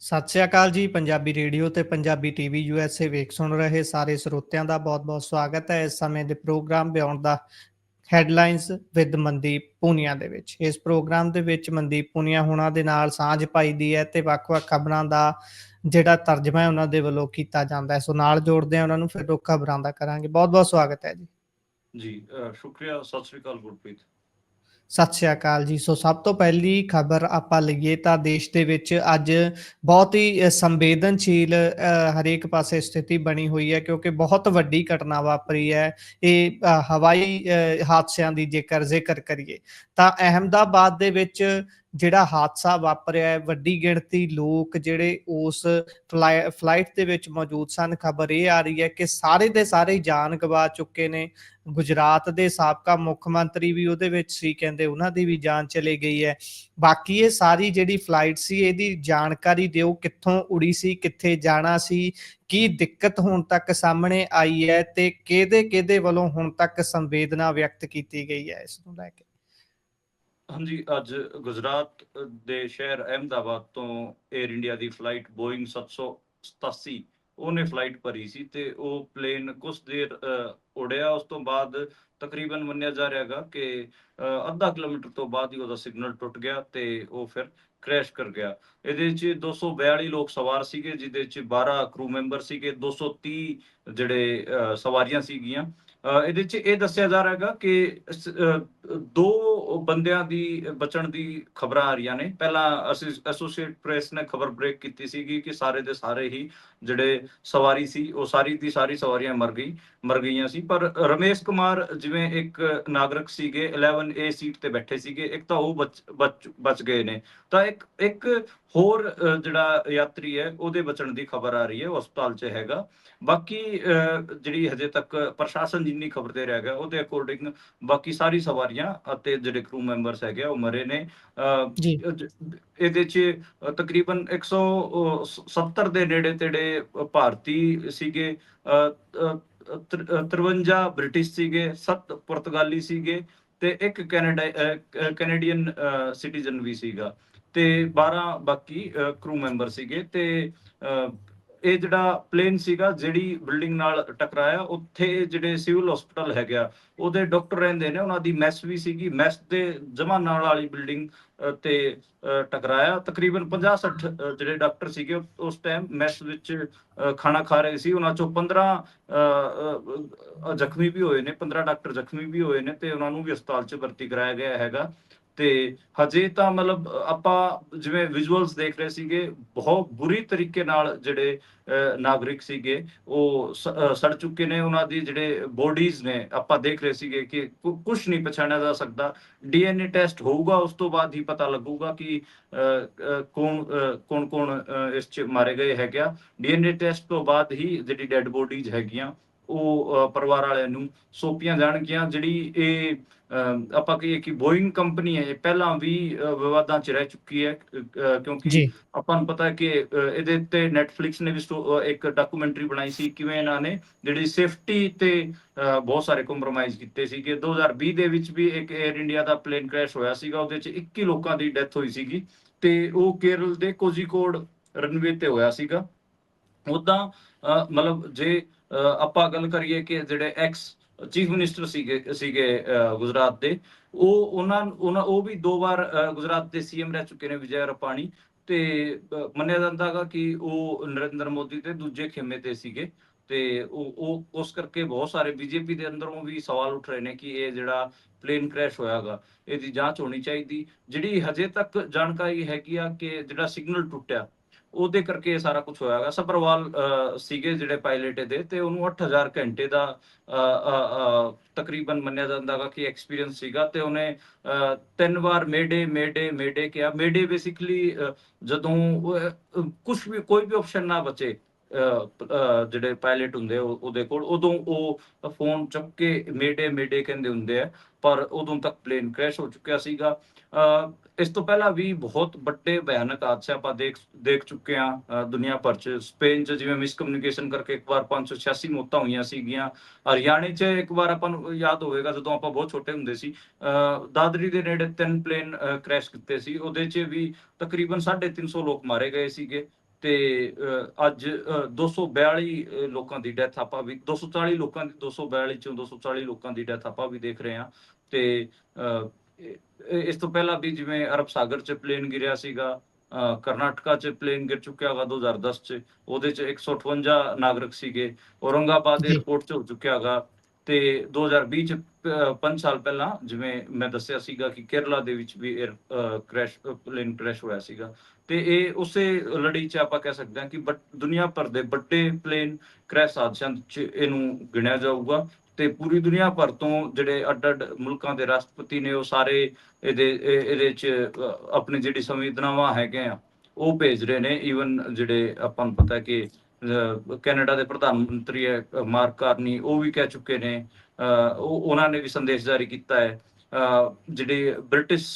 ਸਤਿ ਸ਼੍ਰੀ ਅਕਾਲ ਜੀ। ਪੰਜਾਬੀ ਰੇਡੀਓ ਤੇ ਪੰਜਾਬੀ ਟੀਵੀ USA ਵੇਖ ਸੁਣ ਰਹੇ ਸਾਰੇ ਸਰੋਤਿਆਂ ਦਾ ਬਹੁਤ-ਬਹੁਤ ਸਵਾਗਤ ਹੈ ਇਸ ਸਮੇਂ ਦੇ program beyond the headlines with Mandeep Punia ਦੇ ਵਿੱਚ। ਇਸ ਪ੍ਰੋਗਰਾਮ ਦੇ ਵਿੱਚ ਮਨਦੀਪ ਪੂਨੀਆ ਹੋਣਾ ਦੇ ਨਾਲ ਸਾਂਝ ਪਾਈਦੀ ਹੈ ਤੇ ਵੱਖ-ਵੱਖ ਖਬਰਾਂ ਦਾ ਜਿਹੜਾ ਤਰਜਮਾ ਹੈ ਉਹਨਾਂ ਦੇ ਵੱਲੋਂ ਕੀਤਾ ਜਾਂਦਾ ਹੈ। ਸੋ ਨਾਲ ਜੋੜਦੇ ਹਾਂ ਉਹਨਾਂ ਨੂੰ, ਫਿਰ ਉਹ ਖਬਰਾਂ ਦਾ ਕਰਾਂਗੇ। ਬਹੁਤ-ਬਹੁਤ ਸਵਾਗਤ ਹੈ ਜੀ। ਜੀ ਸ਼ੁਕਰੀਆ। ਸਤਿ ਸ੍ਰੀ ਅਕਾਲ ਗੁਰਪ੍ਰੀਤ। ਸਤਿ ਸ਼੍ਰੀ ਅਕਾਲ ਜੀ। ਸੋ ਸਭ ਤੋਂ ਪਹਿਲੀ ਖਬਰ ਆਪਾਂ ਲਈਏ ਤਾਂ ਦੇਸ਼ ਦੇ ਵਿੱਚ ਅੱਜ ਬਹੁਤ ਹੀ ਸੰਵੇਦਨਸ਼ੀਲ ਹਰੇਕ ਪਾਸੇ ਸਥਿਤੀ ਬਣੀ ਹੋਈ ਹੈ, ਕਿਉਂਕਿ ਬਹੁਤ ਵੱਡੀ ਘਟਨਾ ਵਾਪਰੀ ਹੈ। ਇਹ ਹਵਾਈ ਹਾਦਸਿਆਂ ਦੀ ਜੇਕਰ ਜ਼ਿਕਰ ਕਰੀਏ ਤਾਂ ਅਹਿਮਦਾਬਾਦ ਦੇ ਵਿੱਚ ਜਿਹੜਾ ਹਾਦਸਾ ਵਾਪਰਿਆ ਹੈ, ਵੱਡੀ ਗਿਣਤੀ ਲੋਕ ਜਿਹੜੇ ਉਸ ਫਲਾਈਟ ਦੇ ਵਿੱਚ ਮੌਜੂਦ ਸਨ। ਖਬਰ ਇਹ ਆ ਰਹੀ ਹੈ ਕਿ ਸਾਰੇ ਦੇ ਸਾਰੇ ਜਾਨ ਗਵਾ ਚੁੱਕੇ ਨੇ। ਗੁਜਰਾਤ ਦੇ ਸਾਬਕਾ ਮੁੱਖ ਮੰਤਰੀ ਵੀ ਉਹਦੇ ਵਿੱਚ ਸੀ, ਕਹਿੰਦੇ ਉਹਨਾਂ ਦੀ ਵੀ ਜਾਨ ਚਲੀ ਗਈ ਹੈ। ਬਾਕੀ ਇਹ ਸਾਰੀ ਜਿਹੜੀ ਫਲਾਈਟ ਸੀ ਇਹਦੀ ਜਾਣਕਾਰੀ ਦਿਓ, ਕਿੱਥੋਂ ਉੜੀ ਸੀ, ਕਿੱਥੇ ਜਾਣਾ ਸੀ, ਕੀ ਦਿੱਕਤ ਹੁਣ ਤੱਕ ਸਾਹਮਣੇ ਆਈ ਹੈ ਤੇ ਕਿਹਦੇ ਵੱਲੋਂ ਹੁਣ ਤੱਕ ਸੰਵੇਦਨਾ ਵਿਅਕਤ ਕੀਤੀ ਗਈ ਹੈ ਇਸ ਨੂੰ ਲੈ ਕੇ। ਹਾਂਜੀ, ਅੱਜ ਗੁਜਰਾਤ ਦੇ ਸ਼ਹਿਰ ਅਹਿਮਦਾਬਾਦ ਤੋਂ 에ਅਰ ਇੰਡੀਆ ਦੀ ਫਲਾਈਟ ਬੋਇੰਗ 787 ਉਹਨੇ ਫਲਾਈਟ ਭਰੀ ਸੀ ਤੇ ਉਹ ਪਲੇਨ ਕੁਛ ਦੇਰ ਉੜਿਆ। ਉਸ ਤੋਂ ਬਾਅਦ ਤਕਰੀਬਨ ਮੰਨਿਆ ਜਾ ਰਿਹਾ ਹੈਗਾ ਕਿ ਅੱਧਾ ਕਿਲੋਮੀਟਰ ਤੋਂ ਬਾਅਦ ਹੀ ਉਹਦਾ ਸਿਗਨਲ ਟੁੱਟ ਗਿਆ ਤੇ ਉਹ ਫਿਰ ਕ੍ਰੈਸ਼ ਕਰ ਗਿਆ। ਇਹਦੇ 'ਚ 242 ਲੋਕ ਸਵਾਰ ਸੀਗੇ, ਜਿਹਦੇ 'ਚ 12 ਕਰੂ ਮੈਂਬਰ ਸੀਗੇ, 230 ਜਿਹੜੇ ਸਵਾਰੀਆਂ ਸੀਗੀਆਂ। ਇਹਦੇ 'ਚ ਇਹ ਦੱਸਿਆ ਜਾ ਰਿਹਾ ਹੈਗਾ ਕਿ ਦੋ ਬੰਦਿਆਂ ਦੀ ਬਚਣ ਦੀ ਖਬਰਾਂ ਆ ਰਹੀਆਂ ਨੇ। ਪਹਿਲਾਂ ਅਸੀਂ ਐਸੋਸੀਏਟ ਪ੍ਰੈਸ ਨੇ ਖਬਰ ਬ੍ਰੇਕ ਕੀਤੀ ਸੀਗੀ ਕਿ ਸਾਰੇ ਦੇ ਸਾਰੇ ਹੀ ਜਿਹੜੇ ਸਵਾਰੀ ਸੀ ਉਹ ਸਾਰੀ ਦੀ ਸਾਰੀ ਸਵਾਰੀਆਂ ਮਰ ਗਈਆਂ ਸੀ, ਪਰ ਰਮੇਸ਼ ਕੁਮਾਰ ਜਿਵੇਂ ਇੱਕ ਨਾਗਰਿਕ ਸੀਗੇ 11A ਸੀਟ ਤੇ ਬੈਠੇ ਸੀਗੇ, ਇੱਕ ਤਾਂ ਉਹ ਬਚ ਗਏ ਨੇ। ਤਾਂ ਇੱਕ ਹੋਰ ਜਿਹੜਾ ਯਾਤਰੀ ਹੈ ਉਹਦੇ ਬਚਣ ਦੀ ਖਬਰ ਆ ਰਹੀ ਹੈ, ਉਹ ਹਸਪਤਾਲ 'ਚ ਹੈਗਾ। ਬਾਕੀ ਜਿਹੜੀ ਹਜੇ ਤੱਕ ਪ੍ਰਸ਼ਾਸਨ ਜਿੰਨੀ ਖਬਰ ਦੇ ਰਿਹਾ ਹੈਗਾ ਉਹਦੇ ਅਕੋਰਡਿੰਗ ਬਾਕੀ ਸਾਰੀ ਸਵਾਰੀਆਂ ਅਤੇ ਜਿਹੜੇ ਕਰੂ ਮੈਂਬਰਸ ਹੈਗੇ ਉਹ ਮਰੇ ਨੇ। ਜੀ ਇਹਦੇ 'ਚ ਤਕਰੀਬਨ 170 ਦੇ ਨੇੜੇ ਤੇੜੇ ਭਾਰਤੀ ਸੀਗੇ, 53 ਬ੍ਰਿਟਿਸ਼ ਸੀਗੇ, 7 ਪੁਰਤਗਾਲੀ ਸੀਗੇ ਤੇ ਇੱਕ ਕੈਨੇਡੀਅਨ ਸਿਟੀਜ਼ਨ ਵੀ ਸੀਗਾ ਤੇ 12 ਬਾਕੀ ਕਰੂ ਮੈਂਬਰ ਸੀਗੇ। ਤੇ ਇਹ ਜਿਹੜਾ ਪਲੇਨ ਸੀਗਾ ਜਿਹੜੀ ਬਿਲਡਿੰਗ ਨਾਲ ਟਕਰਾਇਆ, ਉੱਥੇ ਜਿਹੜੇ ਸਿਵਲ ਹਸਪਤਾਲ ਹੈਗਾ ਉਹਦੇ ਡਾਕਟਰ ਰਹਿੰਦੇ ਨੇ, ਉਹਨਾਂ ਦੀ ਮੈਸ ਵੀ ਸੀਗੀ। ਮੈਸ ਦੇ ਜਮਾ ਨਾਲ ਵਾਲੀ ਬਿਲਡਿੰਗ ਤੇ ਟਕਰਾਇਆ। ਤਕਰੀਬਨ 50-60 ਜਿਹੜੇ ਡਾਕਟਰ ਸੀਗੇ ਉਸ ਟਾਈਮ ਮੈਸ ਵਿੱਚ ਖਾਣਾ ਖਾ ਰਹੇ ਸੀ। ਉਹਨਾਂ ਚੋਂ 15 ਜ਼ਖਮੀ ਵੀ ਹੋਏ ਨੇ, 15 ਡਾਕਟਰ ਜ਼ਖਮੀ ਵੀ ਹੋਏ ਨੇ ਤੇ ਉਹਨਾਂ ਨੂੰ ਵੀ ਹਸਪਤਾਲ 'ਚ ਭਰਤੀ ਕਰਾਇਆ ਗਿਆ ਹੈਗਾ। ਤੇ ਹਜੇ ਤਾਂ ਮਤਲਬ ਆਪਾਂ ਜਿਵੇਂ ਵਿਜ਼ੂਅਲਸ ਦੇਖ ਰਹੇ ਸੀਗੇ, ਬਹੁਤ ਬੁਰੀ ਤਰੀਕੇ ਨਾਲ ਜਿਹੜੇ ਨਾਗਰਿਕ ਸੀਗੇ ਉਹ ਸੜ ਚੁੱਕੇ ਨੇ। ਉਹਨਾਂ ਦੀ ਜਿਹੜੇ ਬੋਡੀਜ਼ ਨੇ ਆਪਾਂ ਦੇਖ ਰਹੇ ਸੀਗੇ ਕਿ ਕੁਛ ਨਹੀਂ ਪਛਾਣਿਆ ਜਾ ਸਕਦਾ। DNA ਟੈਸਟ ਹੋਊਗਾ, ਉਸ ਤੋਂ ਬਾਅਦ ਹੀ ਪਤਾ ਲੱਗੂਗਾ ਕਿ ਕੌਣ ਇਸ 'ਚ ਮਾਰੇ ਗਏ ਹੈਗੇ। DNA ਟੈਸਟ ਤੋਂ ਬਾਅਦ ਹੀ ਜਿਹੜੀ ਡੈਡ ਬੋਡੀਜ਼ ਹੈਗੀਆਂ ਉਹ ਪਰਿਵਾਰ ਵਾਲਿਆਂ ਨੂੰ ਸੌਂਪੀਆਂ ਜਾਣਗੀਆਂ। ਜਿਹੜੀ ਇਹ ਆਪਾਂ ਕਹੀਏ ਕਿ ਬੋਇੰਗ ਕੰਪਨੀ ਹੈ, ਇਹ ਪਹਿਲਾਂ ਵੀ ਵਿਵਾਦਾਂ 'ਚ ਰਹਿ ਚੁੱਕੀ ਹੈ, ਕਿਉਂਕਿ ਜੀ ਆਪਾਂ ਨੂੰ ਪਤਾ ਹੈ ਕਿ ਇਹਦੇ ਉੱਤੇ ਨੈਟਫਲਿਕਸ ਨੇ ਵੀ ਇੱਕ ਡਾਕੂਮੈਂਟਰੀ ਬਣਾਈ ਸੀ, ਕਿਵੇਂ ਇਹਨਾਂ ਨੇ ਜਿਹੜੀ ਸੇਫਟੀ ਤੇ ਬਹੁਤ ਸਾਰੇ ਕੰਪਰੋਮਾਈਜ਼ ਕੀਤੇ ਸੀਗੇ। 2020 ਦੇ ਵਿੱਚ ਵੀ ਇੱਕ 에ਅਰ ਇੰਡੀਆ ਦਾ ਪਲੇਨ ਕ੍ਰੈਸ਼ ਹੋਇਆ ਸੀਗਾ, ਉਹਦੇ 'ਚ 21 ਲੋਕਾਂ ਦੀ ਡੈਥ ਹੋਈ ਸੀਗੀ ਤੇ ਉਹ ਕੇਰਲ ਦੇ ਕੋਜ਼ੀਕੋਡ ਰਨਵੇ ਤੇ ਹੋਇਆ ਸੀਗਾ। ਉੱਦਾਂ ਮਤਲਬ ਜੇ ਆਪਾਂ ਗੱਲ ਕਰੀਏ ਕਿ ਜਿਹੜੇ ਐਕਸ ਚੀਫ ਮਿਨਿਸਟਰ ਸੀਗੇ ਗੁਜਰਾਤ ਦੇ, ਉਹ ਵੀ 2 ਵਾਰ ਗੁਜਰਾਤ ਦੇ CM ਰਹਿ ਚੁੱਕੇ ਨੇ, ਵਿਜੈ ਰੂਪਾਣੀ। ਤੇ ਮੰਨਿਆ ਜਾਂਦਾ ਹੈਗਾ ਕਿ ਉਹ ਨਰਿੰਦਰ ਮੋਦੀ ਦੇ ਦੂਜੇ ਖੇਮੇ ਤੇ ਸੀਗੇ ਤੇ ਉਹ ਉਸ ਕਰਕੇ ਬਹੁਤ ਸਾਰੇ ਬੀਜੇਪੀ ਦੇ ਅੰਦਰੋਂ ਵੀ ਸਵਾਲ ਉੱਠ ਰਹੇ ਨੇ ਕਿ ਇਹ ਜਿਹੜਾ ਪਲੇਨ ਕ੍ਰੈਸ਼ ਹੋਇਆਗਾ ਇਹਦੀ ਜਾਂਚ ਹੋਣੀ ਚਾਹੀਦੀ। ਜਿਹੜੀ ਹਜੇ ਤੱਕ ਜਾਣਕਾਰੀ ਹੈਗੀ ਆ ਕਿ ਜਿਹੜਾ ਸਿਗਨਲ ਟੁੱਟਿਆ ਉਹਦੇ ਕਰਕੇ ਇਹ ਸਾਰਾ ਕੁਝ ਹੋਇਆਗਾ। ਸਬਰਵਾਲ ਸੀਗੇ ਜਿਹੜੇ ਪਾਇਲਟ ਦੇ, ਤੇ ਉਹਨੂੰ 8000 ਘੰਟੇ ਦਾ ਤਕਰੀਬਨ ਮੰਨਿਆ ਜਾਂਦਾ ਹੈਗਾ ਕਿ ਐਕਸਪੀਰੀਅੰਸ ਸੀਗਾ ਤੇ ਉਹਨੇ 3 ਵਾਰ ਮੇਡੇ ਕਿਹਾ। ਮੇਡੇ ਬੇਸਿਕਲੀ ਜਦੋਂ ਕੁਛ ਵੀ ਕੋਈ ਵੀ ਆਪਸ਼ਨ ਨਾ ਬਚੇ ਜਿਹੜੇ ਪਾਇਲਟ ਹੁੰਦੇ ਉਹਦੇ ਕੋਲ, ਉਦੋਂ ਉਹ ਫੋਨ ਚੁੱਕ ਕੇ ਮੇਡੇ ਕਹਿੰਦੇ ਹੁੰਦੇ ਆ, ਪਰ ਉਦੋਂ ਤੱਕ ਪਲੇਨ ਕ੍ਰੈਸ਼ ਹੋ ਚੁੱਕਿਆ ਸੀਗਾ। ਇਸ ਤੋਂ ਪਹਿਲਾਂ ਵੀ ਬਹੁਤ ਵੱਡੇ ਭਿਆਨਕ ਹਾਦਸੇ ਆਪਾਂ ਦੇਖ ਚੁੱਕੇ ਹਾਂ ਦੁਨੀਆ ਭਰ 'ਚ। ਸਪੇਨ 'ਚ ਜਿਵੇਂ ਮਿਸਕਮਿਊਨੀਕੇਸ਼ਨ ਕਰਕੇ ਇੱਕ ਵਾਰ 586 ਮੌਤਾਂ ਹੋਈਆਂ ਸੀਗੀਆਂ। ਹਰਿਆਣੇ 'ਚ ਇੱਕ ਵਾਰ ਆਪਾਂ ਨੂੰ ਯਾਦ ਹੋਵੇਗਾ, ਜਦੋਂ ਆਪਾਂ ਬਹੁਤ ਛੋਟੇ ਹੁੰਦੇ ਸੀ, ਦਾਦਰੀ ਦੇ ਨੇੜੇ 3 ਪਲੇਨ ਕ੍ਰੈਸ਼ ਕੀਤੇ ਸੀ। ਉਹਦੇ 'ਚ ਵੀ ਤਕਰੀਬਨ 350 ਲੋਕ ਮਾਰੇ ਗਏ ਸੀਗੇ ਤੇ ਅੱਜ 242 ਲੋਕਾਂ ਦੀ ਡੈਥ ਆਪਾਂ ਵੀ 240 ਲੋਕਾਂ ਦੀ 242 ਚੋਂ 240 ਲੋਕਾਂ ਦੀ ਡੈਥ ਆਪਾਂ ਵੀ ਦੇਖ ਰਹੇ ਹਾਂ। ਤੇ ਇਸ ਤੋਂ ਪਹਿਲਾਂ ਵੀ ਜਿਵੇਂ ਅਰਬ ਸਾਗਰ 'ਚ ਪਲੇਨ ਗਿਰਿਆ ਸੀਗਾ, ਕਰਨਾਟਕਾ 'ਚ ਪਲੇਨ ਗਿਰ ਚੁੱਕਿਆ ਗਾ 2010 'ਚ, ਉਹਦੇ 'ਚ 158 ਨਾਗਰਿਕ ਸੀਗੇ। ਔਰੰਗਾਬਾਦ ਜੀ ਏਅਰਪੋਰਟ 'ਚ ਹੋ ਚੁੱਕਿਆ ਗਾ। ਤੇ 2020 'ਚ 5 ਸਾਲ ਪਹਿਲਾਂ ਜਿਵੇਂ ਮੈਂ ਦੱਸਿਆ ਸੀਗਾ ਕਿ ਕੇਰਲਾ ਦੇ ਵਿੱਚ ਵੀ ਪਲੇਨ ਕ੍ਰੈਸ਼ ਹੋਇਆ ਸੀਗਾ। ਤੇ ਇਹ ਉਸੇ ਲੜੀ 'ਚ ਆਪਾਂ ਕਹਿ ਸਕਦੇ ਹਾਂ ਕਿ ਦੁਨੀਆ ਭਰ ਦੇ ਵੱਡੇ ਪਲੇਨ ਕ੍ਰੈਸ਼ ਹਾਦਸਿਆਂ 'ਚ ਇਹਨੂੰ ਗਿਣਿਆ ਜਾਊਗਾ। ਤੇ ਪੂਰੀ ਦੁਨੀਆ ਭਰ ਤੋਂ ਜਿਹੜੇ ਅੱਡ-ਅੱਡ ਮੁਲਕਾਂ ਦੇ ਰਾਸ਼ਟਰਪਤੀ ਨੇ ਉਹ ਸਾਰੇ ਇਹਦੇ 'ਚ ਆਪਣੀ ਜਿਹੜੀ ਸੰਵੇਦਨਾਵਾਂ ਹੈਗੇ ਆ ਉਹ ਭੇਜ ਰਹੇ ਨੇ। ਈਵਨ ਜਿਹੜੇ ਆਪਾਂ ਨੂੰ ਪਤਾ ਕਿ ਕੈਨੇਡਾ ਦੇ ਪ੍ਰਧਾਨ ਮੰਤਰੀ ਹੈ ਮਾਰਕ ਕਾਰਨੀ, ਉਹ ਵੀ ਕਹਿ ਚੁੱਕੇ ਨੇ, ਉਹਨਾਂ ਨੇ ਵੀ ਸੰਦੇਸ਼ ਜਾਰੀ ਕੀਤਾ ਹੈ। ਜਿਹੜੀ ਬ੍ਰਿਟਿਸ਼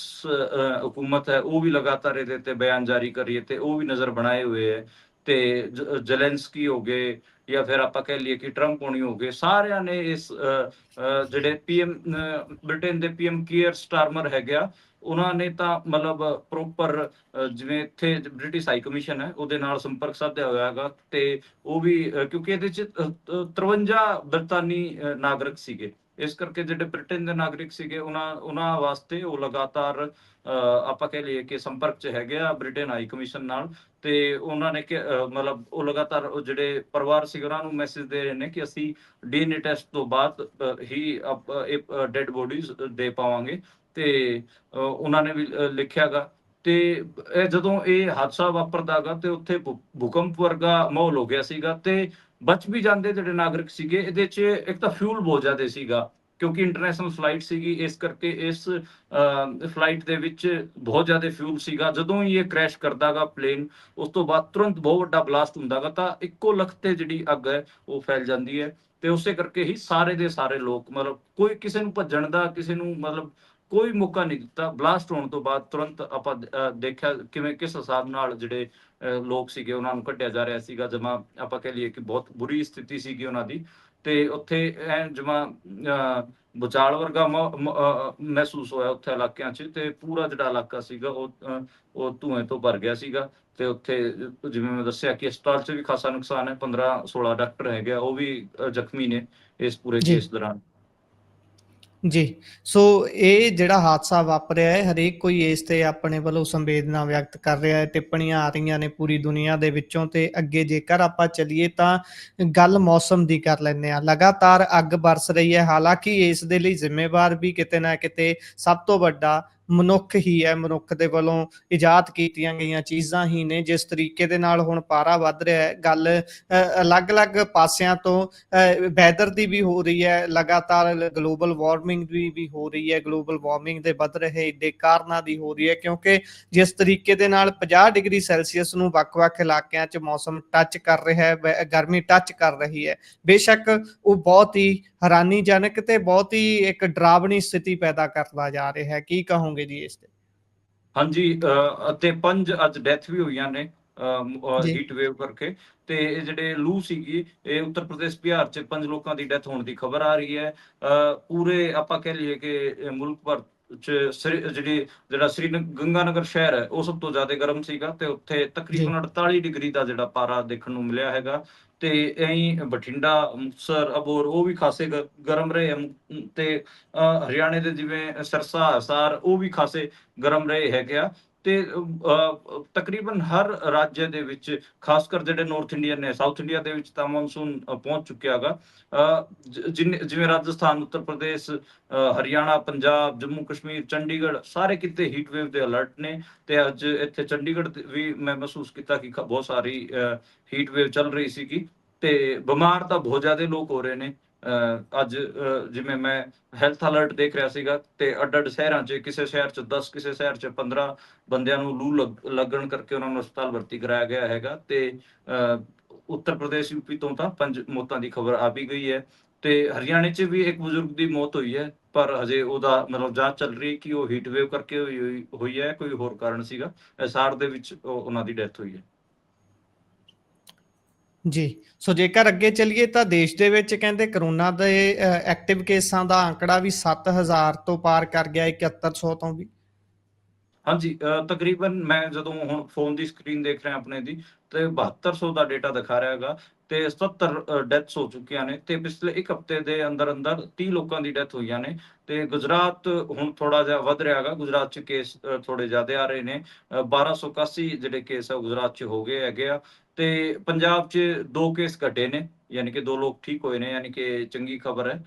ਹਕੂਮਤ ਹੈ ਉਹ ਵੀ ਲਗਾਤਾਰ ਇਹਦੇ ਤੇ ਬਿਆਨ ਜਾਰੀ ਕਰ ਰਹੀ ਹੈ ਤੇ ਉਹ ਵੀ ਨਜ਼ਰ ਬਣਾਏ ਹੋਏ ਹੈ। ਤੇ ਜ਼ੈਲੈਂਸਕੀ ਹੋ ਗਏ ਜਾਂ ਫਿਰ ਆਪਾਂ ਕਹਿ ਲਈਏ ਕਿ ਟਰੰਪ ਹੋਣੀ ਹੋ ਗਏ, ਸਾਰਿਆਂ ਨੇ ਇਸ ਜਿਹੜੇ ਬ੍ਰਿਟੇਨ ਦੇ ਪੀਐਮ ਕੀਅਰ ਸਟਾਰਮਰ ਹੈਗੇ ਆ, ਉਹਨਾਂ ਨੇ ਤਾਂ ਮਤਲਬ ਪ੍ਰੋਪਰ ਜਿਵੇਂ ਇੱਥੇ ਬ੍ਰਿਟਿਸ਼ ਹਾਈ ਕਮਿਸ਼ਨ ਹੈ ਉਹਦੇ ਨਾਲ ਸੰਪਰਕ ਸਾਧਿਆ ਹੋਇਆ ਹੈਗਾ। ਤੇ ਉਹ ਵੀ ਕਿਉਂਕਿ ਇਹਦੇ 'ਚ 53 ਬਰਤਾਨੀ ਨਾਗਰਿਕ ਸੀਗੇ, ਇਸ ਕਰਕੇ ਜਿਹੜੇ ਬ੍ਰਿਟੇਨ ਦੇ ਨਾਗਰਿਕ ਸੀਗੇ ਉਹਨਾਂ ਵਾਸਤੇ ਉਹ ਲਗਾਤਾਰ ਆਪਾਂ ਕਹਿ ਲਈਏ ਕਿ ਸੰਪਰਕ 'ਚ ਹੈਗੇ ਆ ਬ੍ਰਿਟੇਨ ਹਾਈ ਕਮਿਸ਼ਨ ਨਾਲ। ਤੇ ਉਹਨਾਂ ਨੇ ਮਤਲਬ ਉਹ ਲਗਾਤਾਰ ਉਹ ਜਿਹੜੇ ਪਰਿਵਾਰ ਸੀਗੇ ਉਹਨਾਂ ਨੂੰ ਮੈਸੇਜ ਦੇ ਰਹੇ ਨੇ ਕਿ ਅਸੀਂ ਡੀਐਨਏ ਟੈਸਟ ਤੋਂ ਬਾਅਦ ਹੀ ਡੈਡ ਬੋਡੀਜ਼ ਦੇ ਪਾਵਾਂਗੇ। ਤੇ ਉਹਨਾਂ ਨੇ ਵੀ ਲਿਖਿਆਗਾ। ਤੇ ਜਦੋਂ ਇਹ ਹਾਦਸਾ ਵਾਪਰਦਾਗਾ ਤੇ ਉੱਥੇ ਭੂਕੰਪ ਵਰਗਾ ਮਾਹੌਲ ਹੋ ਗਿਆ ਸੀਗਾ। ਤੇ ਬਚ ਵੀ ਜਾਂਦੇ ਜਿਹੜੇ ਨਾਗਰਿਕ ਸੀਗੇ, ਇਹਦੇ 'ਚ ਇੱਕ ਤਾਂ ਫਿਊਲ ਬਹੁਤ ਜ਼ਿਆਦਾ ਸੀਗਾ ਕਿਉਂਕਿ ਇੰਟਰਨੈਸ਼ਨਲ ਫਲਾਈਟ ਸੀਗੀ, ਇਸ ਕਰਕੇ ਇਸ ਫਲਾਈਟ ਦੇ ਵਿੱਚ ਬਹੁਤ ਜ਼ਿਆਦਾ ਫਿਊਲ ਸੀਗਾ। ਜਦੋਂ ਹੀ ਇਹ ਕ੍ਰੈਸ਼ ਕਰਦਾਗਾ ਪਲੇਨ, ਉਸ ਤੋਂ ਬਾਅਦ ਤੁਰੰਤ ਬਹੁਤ ਵੱਡਾ ਬਲਾਸਟ ਹੁੰਦਾਗਾ ਤਾਂ ਇੱਕੋ ਲਖਤ ਤੇ ਜਿਹੜੀ ਅੱਗ ਹੈ ਉਹ ਫੈਲ ਜਾਂਦੀ ਹੈ। ਤੇ ਉਸੇ ਕਰਕੇ ਹੀ ਸਾਰੇ ਦੇ ਸਾਰੇ ਲੋਕ ਮਤਲਬ ਕੋਈ ਕਿਸੇ ਨੂੰ ਭੱਜਣ ਦਾ, ਕਿਸੇ ਨੂੰ ਮਤਲਬ ਕੋਈ ਮੌਕਾ ਨਹੀਂ ਦਿੱਤਾ। ਬਲਾਸਟ ਹੋਣ ਤੋਂ ਬਾਅਦ ਤੁਰੰਤ ਆਪਾਂ ਦੇਖਿਆ ਕਿਵੇਂ ਕਿਸ ਹਿਸਾਬ ਨਾਲ ਜਿਹੜੇ ਲੋਕ ਸੀਗੇ ਉਹਨਾਂ ਨੂੰ ਕੱਢਿਆ ਜਾ ਰਿਹਾ ਸੀਗਾ। ਜਮਾਂ ਆਪਾਂ ਕਹਿ ਲਈਏ ਕਿ ਬਹੁਤ ਬੁਰੀ ਸਥਿਤੀ ਸੀਗੀ ਉਹਨਾਂ ਦੀ। ਤੇ ਉੱਥੇ ਜਮਾਂ ਭੂਚਾਲ ਵਰਗਾ ਮਹਿਸੂਸ ਹੋਇਆ ਉੱਥੇ ਇਲਾਕਿਆਂ 'ਚ। ਤੇ ਪੂਰਾ ਜਿਹੜਾ ਇਲਾਕਾ ਸੀਗਾ ਉਹ ਧੂਏ ਤੋਂ ਭਰ ਗਿਆ ਸੀਗਾ। ਤੇ ਉੱਥੇ ਜਿਵੇਂ ਮੈਂ ਦੱਸਿਆ ਕਿ ਹਸਪਤਾਲ 'ਚ ਵੀ ਖਾਸਾ ਨੁਕਸਾਨ ਹੈ, 15-16 ਡਾਕਟਰ ਹੈਗੇ ਆ ਉਹ ਵੀ ਜ਼ਖਮੀ ਨੇ ਇਸ ਪੂਰੇ ਜੀ ਕੇਸ ਦੌਰਾਨ। ਜੀ। ਸੋ ਇਹ ਜਿਹੜਾ ਹਾਦਸਾ ਵਾਪਰਿਆ ਹੈ, ਹਰੇਕ ਕੋਈ ਇਸ ਤੇ ਆਪਣੇ ਵੱਲੋਂ ਸੰਵੇਦਨਾ ਵਿਅਕਤ ਕਰ ਰਿਹਾ ਹੈ, ਟਿੱਪਣੀਆਂ ਆ ਰਹੀਆਂ ਨੇ ਪੂਰੀ ਦੁਨੀਆ ਦੇ ਵਿੱਚੋਂ। ਤੇ ਅੱਗੇ ਜੇਕਰ ਆਪਾਂ ਚੱਲੀਏ ਤਾਂ ਗੱਲ ਮੌਸਮ ਦੀ ਕਰ ਲੈਂਦੇ ਹਾਂ। ਲਗਾਤਾਰ ਅੱਗ ਬਰਸ ਰਹੀ ਹੈ, ਹਾਲਾਂਕਿ ਇਸ ਦੇ ਲਈ ਜ਼ਿੰਮੇਵਾਰ ਵੀ ਕਿਤੇ ਨਾ ਕਿਤੇ ਸਭ ਤੋਂ ਵੱਡਾ ਮਨੁੱਖ ਹੀ ਹੈ। ਮਨੁੱਖ ਦੇ ਵੱਲੋਂ ਇਜਾਦ ਕੀਤੀਆਂ ਗਈਆਂ ਚੀਜ਼ਾਂ ਹੀ ਨੇ। ਜਿਸ ਤਰੀਕੇ ਦੇ ਨਾਲ ਹੁਣ ਪਾਰਾ ਵੱਧ ਰਿਹਾ ਹੈ, ਗੱਲ ਅਲੱਗ-ਅਲੱਗ ਪਾਸਿਆਂ ਤੋਂ ਵੈਦਰ ਦੀ ਵੀ ਹੋ ਰਹੀ ਹੈ, ਲਗਾਤਾਰ ਗਲੋਬਲ ਵਾਰਮਿੰਗ ਵੀ ਹੋ ਰਹੀ ਹੈ। ਗਲੋਬਲ ਵਾਰਮਿੰਗ ਦੇ ਵੱਧ ਰਹੇ ਏਡੇ ਕਾਰਨਾਂ ਦੀ ਹੋ ਰਹੀ ਹੈ ਕਿਉਂਕਿ ਜਿਸ ਤਰੀਕੇ ਦੇ ਨਾਲ 50 ਡਿਗਰੀ ਸੈਲਸੀਅਸ ਨੂੰ ਵੱਖ-ਵੱਖ ਇਲਾਕਿਆਂ 'ਚ ਮੌਸਮ ਟੱਚ ਕਰ ਰਿਹਾ ਹੈ, ਗਰਮੀ ਟੱਚ ਕਰ ਰਹੀ ਹੈ, ਬੇਸ਼ੱਕ ਉਹ ਬਹੁਤ ਹੀ ਹੈਰਾਨੀਜਨਕ ਤੇ ਬਹੁਤ ਹੀ ਇੱਕ ਡਰਾਵਣੀ ਸਥਿਤੀ ਪੈਦਾ ਕਰਦਾ ਜਾ ਰਿਹਾ ਹੈ। ਕੀ ਕਹੋਗੇ ਜੀ ਇਸ ਤੇ? ਹਾਂਜੀ, ਅਤੇ 5 ਅੱਜ ਡੈਥ ਵੀ ਹੋਈਆਂ ਨੇ ਜੀ ਹੀਟ ਵੇਵ ਕਰਕੇ। ਤੇ ਇਹ ਜਿਹੜੇ ਲੂ ਸੀਗੀ ਇਹ ਉੱਤਰ ਪ੍ਰਦੇਸ਼, ਬਿਹਾਰ 'ਚ 5 ਲੋਕਾਂ ਦੀ ਡੈਥ ਹੋਣ ਦੀ ਖਬਰ ਆ ਰਹੀ ਹੈ। ਪੂਰੇ ਆਪਾਂ ਕਹਿ ਲਈਏ ਕਿ ਮੁਲਕ ਭਰ 'ਚ ਜਿਹੜਾ ਗੰਗਾਨਗਰ ਸ਼ਹਿਰ ਹੈ ਉਹ ਸਭ ਤੋਂ ਜ਼ਿਆਦਾ ਗਰਮ ਸੀਗਾ ਤੇ ਉੱਥੇ ਜੀ ਤਕਰੀਬਨ 48 ਡਿਗਰੀ ਦਾ ਜਿਹੜਾ ਪਾਰਾ ਦੇਖਣ ਨੂੰ ਮਿਲਿਆ ਹੈਗਾ। ਤੇ ਐਂ ਬਠਿੰਡਾ, ਮੁਕਤਸਰ, ਅਬੋਹਰ ਉਹ ਵੀ ਖਾਸੇ ਗਰਮ ਰਹੇ। ਤੇ ਹਰਿਆਣੇ ਦੇ ਜਿਵੇਂ ਸਿਰਸਾ, ਹਿਸਾਰ ਉਹ ਵੀ ਖਾਸੇ ਗਰਮ ਰਹੇ ਹੈਗੇ ਆ। ਤੇ ਤਕਰੀਬਨ ਹਰ ਰਾਜ ਦੇ ਵਿੱਚ, ਖਾਸ ਕਰ ਜਿਹੜੇ ਨਾਰਥ ਇੰਡੀਅਨ ਨੇ, ਸਾਊਥ ਇੰਡੀਆ ਦੇ ਵਿੱਚ ਤਾਂ ਮੌਨਸੂਨ ਪਹੁੰਚ ਚੁੱਕਿਆ ਹੈਗਾ। ਜਿਵੇਂ ਰਾਜਸਥਾਨ, ਉੱਤਰ ਪ੍ਰਦੇਸ਼, ਹਰਿਆਣਾ, ਪੰਜਾਬ, ਜੰਮੂ ਕਸ਼ਮੀਰ, ਚੰਡੀਗੜ੍ਹ ਸਾਰੇ ਕਿਤੇ ਹੀਟ ਵੇਵ ਦੇ ਅਲਰਟ ਨੇ। ਤੇ ਅੱਜ ਇੱਥੇ ਚੰਡੀਗੜ੍ਹ ਵੀ ਮੈਂ ਮਹਿਸੂਸ ਕੀਤਾ ਕਿ ਬਹੁਤ ਸਾਰੀ ਹੀਟ ਵੇਵ ਚੱਲ ਰਹੀ ਸੀਗੀ। ਤੇ ਬਿਮਾਰ ਤਾਂ ਬਹੁਤ ਜ਼ਿਆਦਾ ਲੋਕ ਹੋ ਰਹੇ ਨੇ। ਅੱਜ ਜਿਵੇਂ ਮੈਂ ਹੈਲਥ ਅਲਰਟ ਦੇਖ ਰਿਹਾ ਸੀਗਾ ਤੇ ਅੱਡ-ਅੱਡ ਸ਼ਹਿਰਾਂ 'ਚ, ਕਿਸੇ ਸ਼ਹਿਰ 'ਚ 10, ਕਿਸੇ ਸ਼ਹਿਰ 'ਚ 15 ਬੰਦਿਆਂ ਨੂੰ ਲੂ ਲੱਗਣ ਕਰਕੇ ਉਹਨਾਂ ਨੂੰ ਹਸਪਤਾਲ ਭਰਤੀ ਕਰਾਇਆ ਗਿਆ ਹੈਗਾ। ਤੇ ਉੱਤਰ ਪ੍ਰਦੇਸ਼, ਯੂਪੀ ਤੋਂ ਤਾਂ 5 ਮੌਤਾਂ ਦੀ ਖਬਰ ਆ ਵੀ ਗਈ ਹੈ। ਤੇ ਹਰਿਆਣੇ 'ਚ ਵੀ ਇੱਕ ਬਜ਼ੁਰਗ ਦੀ ਮੌਤ ਹੋਈ ਹੈ, ਪਰ ਹਜੇ ਉਹਦਾ ਮਤਲਬ ਜਾਂਚ ਚੱਲ ਰਹੀ ਹੈ ਕਿ ਉਹ ਹੀਟ ਵੇਵ ਕਰਕੇ ਹੋਈ ਹੈ, ਕੋਈ ਹੋਰ ਕਾਰਨ ਸੀਗਾ। ਹਿਸਾਰ ਦੇ ਵਿੱਚ ਉਹਨਾਂ ਦੀ ਡੈਥ ਹੋਈ ਹੈ। ਜੀ। ਸੋ ਜੇਕਰ ਅੱਗੇ ਚੱਲੀਏ ਤਾਂ ਦੇਸ਼ ਦੇ ਵਿੱਚ ਕਹਿੰਦੇ ਕਰੋਨਾ ਦੇ ਐਕਟਿਵ ਕੇਸਾਂ ਦਾ ਅੰਕੜਾ ਵੀ 7,000 ਤੋਂ ਪਾਰ ਕਰ ਗਿਆ, 7100 ਤੋਂ ਵੀ। ਹਾਂਜੀ, ਤਕਰੀਬਨ ਮੈਂ ਜਦੋਂ ਹੁਣ ਫੋਨ ਦੀ ਸਕਰੀਨ ਦੇਖ ਰਿਹਾ ਆਪਣੇ ਦੀ ਤੇ 7200 ਦਾ ਡੇਟਾ ਦਿਖਾ ਰਿਹਾ ਹੈਗਾ ਤੇ 77 ਡੈਥਸ ਹੋ ਚੁੱਕੀਆਂ ਨੇ ਤੇ ਪਿਛਲੇ 1 ਹਫ਼ਤੇ ਦੇ ਅੰਦਰ 30 ਲੋਕਾਂ ਦੀ ਡੈਥ ਹੋਈਆਂ ਨੇ। ਤੇ ਗੁਜਰਾਤ ਹੁਣ ਥੋੜਾ ਜਿਹਾ ਵੱਧ ਰਿਹਾ ਹੈਗਾ, ਗੁਜਰਾਤ 'ਚ ਕੇਸ ਥੋੜੇ ਜ਼ਿਆਦੇ ਆ ਰਹੇ ਨੇ। 1281 ਜਿਹੜੇ ਕੇਸ ਆ ਗੁਜਰਾਤ 'ਚ ਹੋ ਗਏ ਹੈਗੇ ਆ ਤੇ ਪੰਜਾਬ 'ਚ 2 ਕੇਸ ਘਟੇ ਨੇ, ਯਾਨੀ ਕਿ 2 ਲੋਕ ਠੀਕ ਹੋਏ ਨੇ, ਯਾਨੀ ਕਿ ਚੰਗੀ ਖਬਰ ਹੈ।